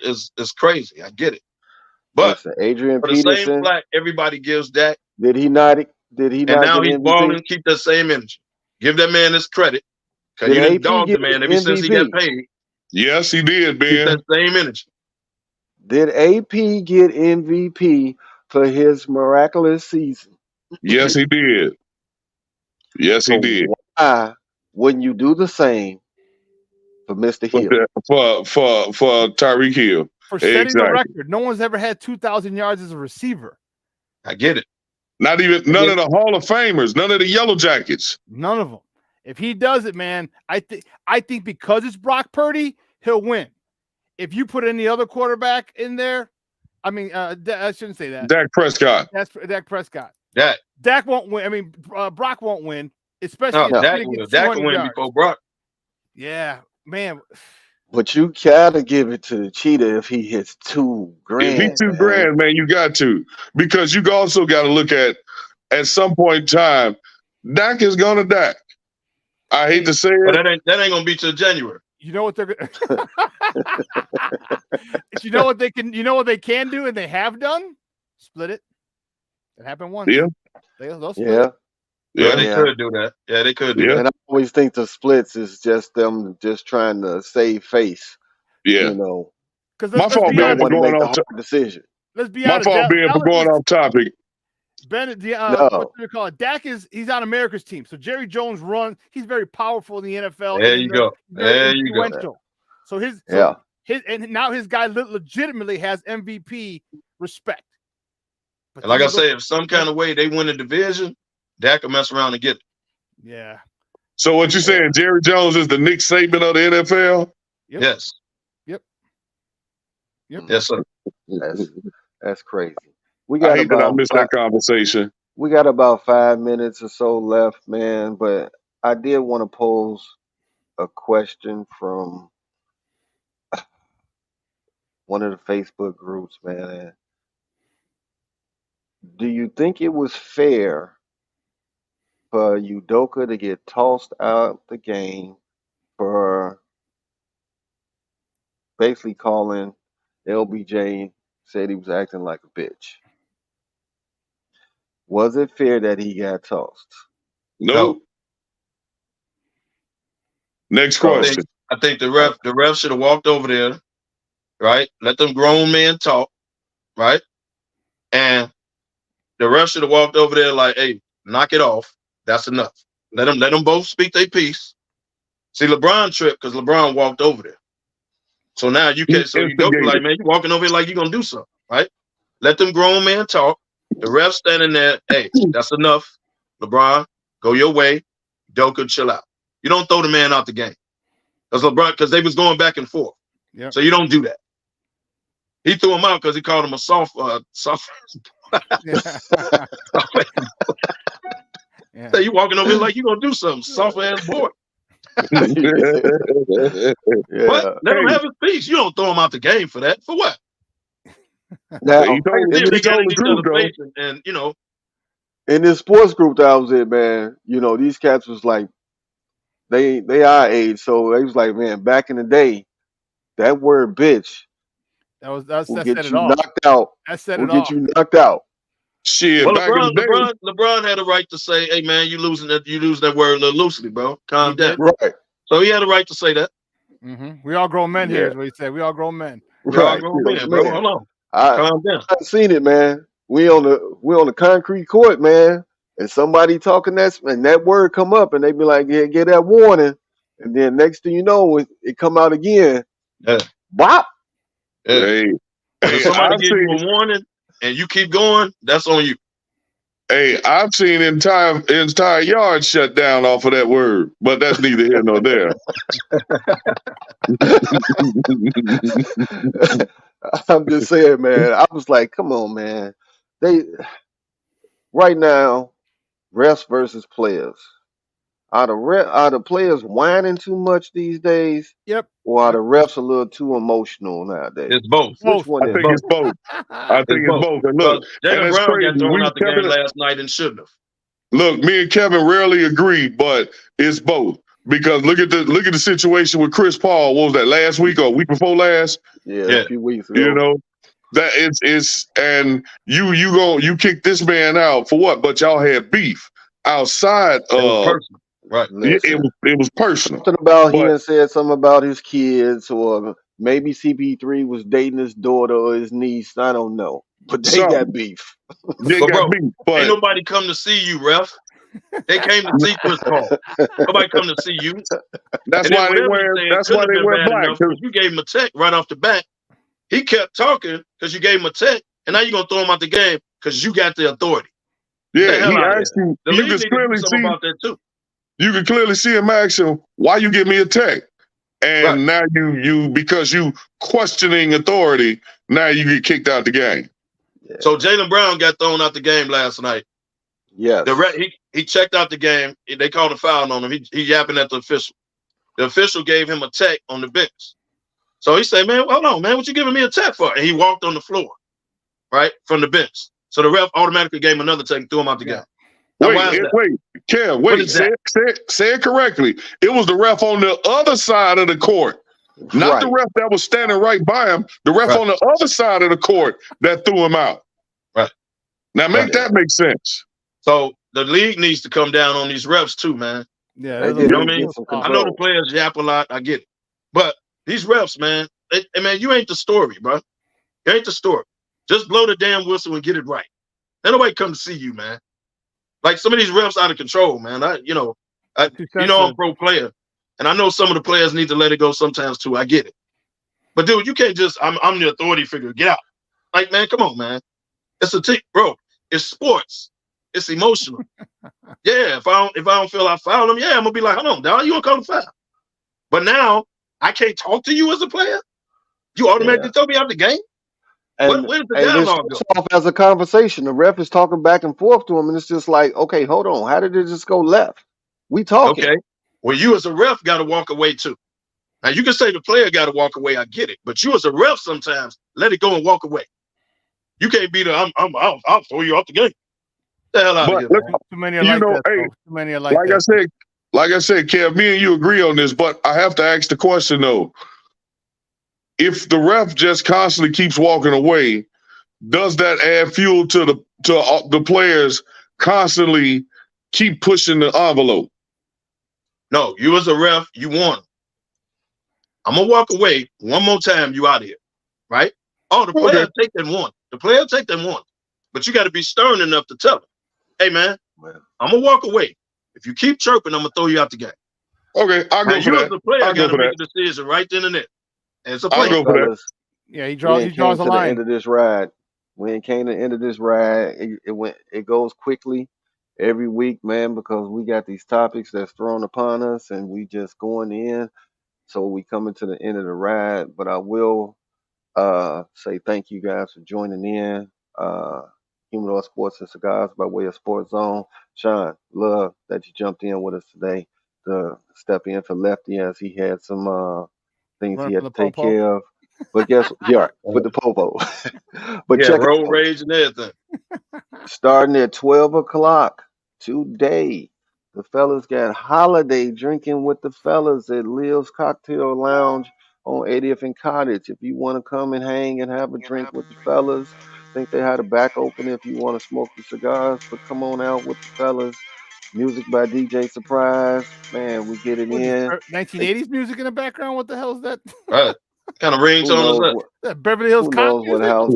is crazy. I get it, but Adrian for the Peterson, same flack everybody gives Dak. Did he not? And now he's balling. Keep that same energy. Give that man his credit because he done dogged the man ever since he got paid. Yes, he did, Ben. Keep that same energy. Did AP get MVP for his miraculous season? Yes, he did. Yes, he did. Why wouldn't you do the same for Mr. Hill? For Tyreek Hill. For setting the record. No one's ever had 2,000 yards as a receiver. I get it. None of the Hall of Famers, none of the Yellow Jackets. None of them. If he does it, man, I think because it's Brock Purdy, he'll win. If you put any other quarterback in there, I mean, I shouldn't say that. Dak Prescott. That's Dak Prescott. Dak won't win. I mean, Brock won't win, especially if Dak will win before Brock. Yeah, man. But you gotta give it to Cheetah if he hits $2,000. If he's $2,000, man, you got to. Because you also got to look at some point in time, Dak is gonna Dak. I hate to say it. But that ain't gonna be till January. You know what they're you know what they can do and they have done? Split it. It happened once. Yeah. They'll split it. Yeah, they could do that. Yeah, they could do that. And I always think the splits is just them just trying to save face. Yeah. You know. My fault being for going off decision. Let's be honest. My fault being for going off topic. Bennett, No. what do you call it? Dak he's on America's team. So Jerry Jones runs. He's very powerful in the NFL. There and you go. Very There you go. influential. So his and now his guy legitimately has MVP respect. But And like I say, if some kind of way they win the division, Dak will mess around and get it. Yeah. So what you saying? Jerry Jones is the Nick Saban of the NFL? Yep. Yes. Yep. Yes, sir. That's crazy. We got I hate that I missed that conversation. We got about 5 minutes or so left, man. But I did want to pose a question from one of the Facebook groups, man. Do you think it was fair for Udoka to get tossed out the game for basically calling LBJ, said he was acting like a bitch? Was it fair that he got tossed? No. Next question. I think the ref should have walked over there, right? Let them grown men talk, right? And the ref should have walked over there like, hey, knock it off. That's enough. Let them both speak their piece. See, LeBron tripped because LeBron walked over there. So now you can't. So you go like, man, you walking over here like you're gonna do something, right? Let them grown men talk. The ref standing there. Hey, that's enough. LeBron, go your way. Udoka, chill out. You don't throw the man out the game. Because they was going back and forth. Yep. So you don't do that. He threw him out because he called him a soft. So you walking over here like you gonna do something, soft ass boy. But let him have his piece. You don't throw him out the game for that. For what? Now, they got in each other's face and you know. In this sports group that I was in, man, you know, these cats was like, they our age, so they was like, man, back in the day, that word bitch will get you knocked out. That set will it get off. you knocked out. Shit, Well, back in the day. LeBron had a right to say, hey man, you losing that word a little loosely, bro. Calm down. Right. So he had a right to say that. Mm-hmm. We all grown men here, is what he said. We all grown men. We all grown men, bro. Hold on. Calm down. I've seen it, man. We on the concrete court, man, and somebody talking that word come up, and they be like, yeah, get that warning, and then next thing you know, it come out again. Yeah. Bop. Yeah. Hey, if somebody give you a warning and you keep going, that's on you. Hey, I've seen entire yards shut down off of that word, but that's neither here nor there. I'm just saying, man. I was like, come on, man. Right now, refs versus players. Are the players whining too much these days? Yep. Or are the refs a little too emotional nowadays? It's both. Which one I think it's both. I think it's both. And look, Jaylen that's Brown crazy. got thrown out the game last night and shouldn't have. Look, me and Kevin rarely agree, but it's both. Because look at the situation with Chris Paul. What was that, last week or week before last? Yeah, a few weeks ago. You know, that it's and you kick this man out for what? But y'all had beef outside of right. It was personal. Something about he had said something about his kids, or maybe CP3 was dating his daughter or his niece. I don't know, but they got beef. They But got bro, beef. But ain't nobody come to see you, ref. They came to see Chris Paul. Nobody come to see you. That's why they wear black. Because you gave him a tech right off the bat. He kept talking because you gave him a tech, and now you're gonna throw him out the game because you got the authority. Yeah, he asked you. The You league can need to clearly do something see. about that too. You can clearly see him asking, "Why you give me a tech?" And now you because you questioning authority, now you get kicked out the game. So Jaylen Brown got thrown out the game last night. Yes. He checked out the game. They called a foul on him. He yapping at the official. The official gave him a tech on the bench. So he said, man, hold on, man, what you giving me a tech for? And he walked on the floor, right, from the bench. So the ref automatically gave him another tech and threw him out the game. Now, Wait, Kev, say it correctly. It was the ref on the other side of the court, not the ref that was standing right by him. The ref on the other side of the court that threw him out. Right. Now that make sense. So the league needs to come down on these refs too, man. Yeah, you know what I mean? I know the players yap a lot. I get it. But these refs, man, man, you ain't the story, bro. You ain't the story. Just blow the damn whistle and get it right. Ain't nobody come to see you, man. Like some of these refs out of control, man. I'm a pro player, and I know some of the players need to let it go sometimes too. I get it, but dude, you can't just. I'm the authority figure. Get out. Like, man, come on, man. It's a team, bro. It's sports. It's emotional. Yeah, if I don't feel I fouled him, yeah, I'm gonna be like, hold on, dog, you gonna call the foul. But now I can't talk to you as a player. You automatically throw me out the game. And Where's the this dialogue go? starts off as a conversation. The ref is talking back and forth to him, and it's just like, okay, hold on. How did it just go left? We talking. Okay. Well, you as a ref got to walk away too. Now you can say the player got to walk away. I get it, but you as a ref sometimes let it go and walk away. You can't be the I'll throw you off the game. The hell out of here, man. Too many are like that. Hey, Too many are like that. Like I said, Kev, me and you agree on this, but I have to ask the question though. If the ref just constantly keeps walking away, does that add fuel to the players constantly keep pushing the envelope? No, you as a ref, you want. I'm gonna walk away one more time. You out of here, right? Oh, the player take that one. The player take that one, but you got to be stern enough to tell him, "Hey, man, I'm gonna walk away. If you keep chirping, I'm gonna throw you out the game." Okay, I'll go for you that. as a player got to make a decision right then and there. And it's a I'll play. go for that. Yeah, he draws a to line. the end of this ride. We ain't came to the end of this ride. It goes quickly every week, man, because we got these topics that's thrown upon us, and we just going in. So we coming to the end of the ride. But I will say thank you guys for joining in. Humidor Sports and Cigars by way of Sports Zone. Sean, love that you jumped in with us today to step in for Lefty as he had some things he had to take care of. But guess with the popo. But check road it out. rage and everything. Starting at 12 o'clock today, the fellas got holiday drinking with the fellas at Leo's Cocktail Lounge on 80th and Cottage. If you want to come and hang and have a drink with the fellas, think they had a back open if you want to smoke the cigars, but come on out with the fellas. Music by DJ Surprise. Man, we get it in. 1980s music in the background. What the hell is that? Right. Kind of ringtone is that? That Beverly Hills Who Cop knows what house?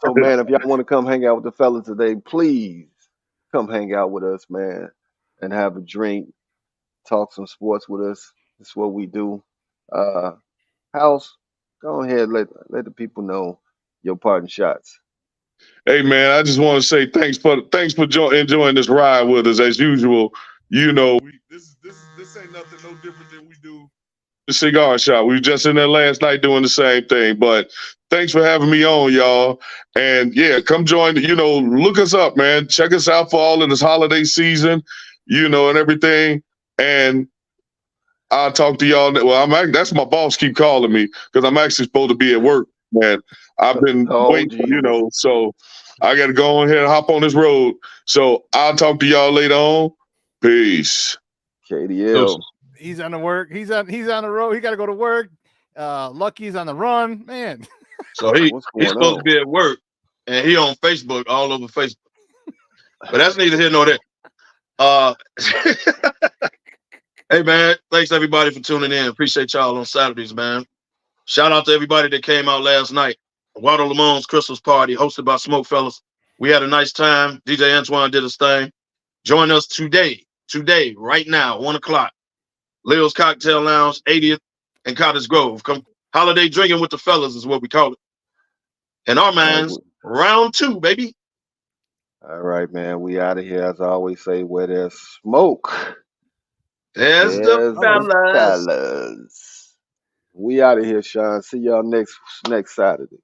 So, man, if y'all want to come hang out with the fellas today, please come hang out with us, man, and have a drink, talk some sports with us. That's what we do. House, go ahead, let the people know your parting shots. Hey man, I just want to say thanks for enjoying this ride with us as usual. You know, this ain't nothing no different than we do the cigar shop. We were just in there last night doing the same thing. But thanks for having me on, y'all. And yeah, come join. Look us up, man. Check us out for all of this holiday season, and everything. And I'll talk to y'all. Well, that's my boss keep calling me because I'm actually supposed to be at work, man. I've been waiting, so I got to go ahead and hop on this road. So I'll talk to y'all later on. Peace. KDL. He's on the work. He's on the road. He got to go to work. Lucky's on the run, man. So he's supposed to be at work, and he on Facebook, all over Facebook. But that's neither here nor there. Hey man, thanks everybody for tuning in. Appreciate y'all on Saturdays, man. Shout out to everybody that came out last night. Walter Lamone's Christmas party hosted by SmokeFellas. We had a nice time. DJ Antoine did his thing. Join us today, right now, 1 o'clock. Leo's Cocktail Lounge, 80th and Cottage Grove. Come holiday drinking with the fellas is what we call it. In our minds, round 2, baby. All right, man. We out of here. As I always say, where there's smoke, there's the fellas. We out of here, Sean. See y'all next Saturday.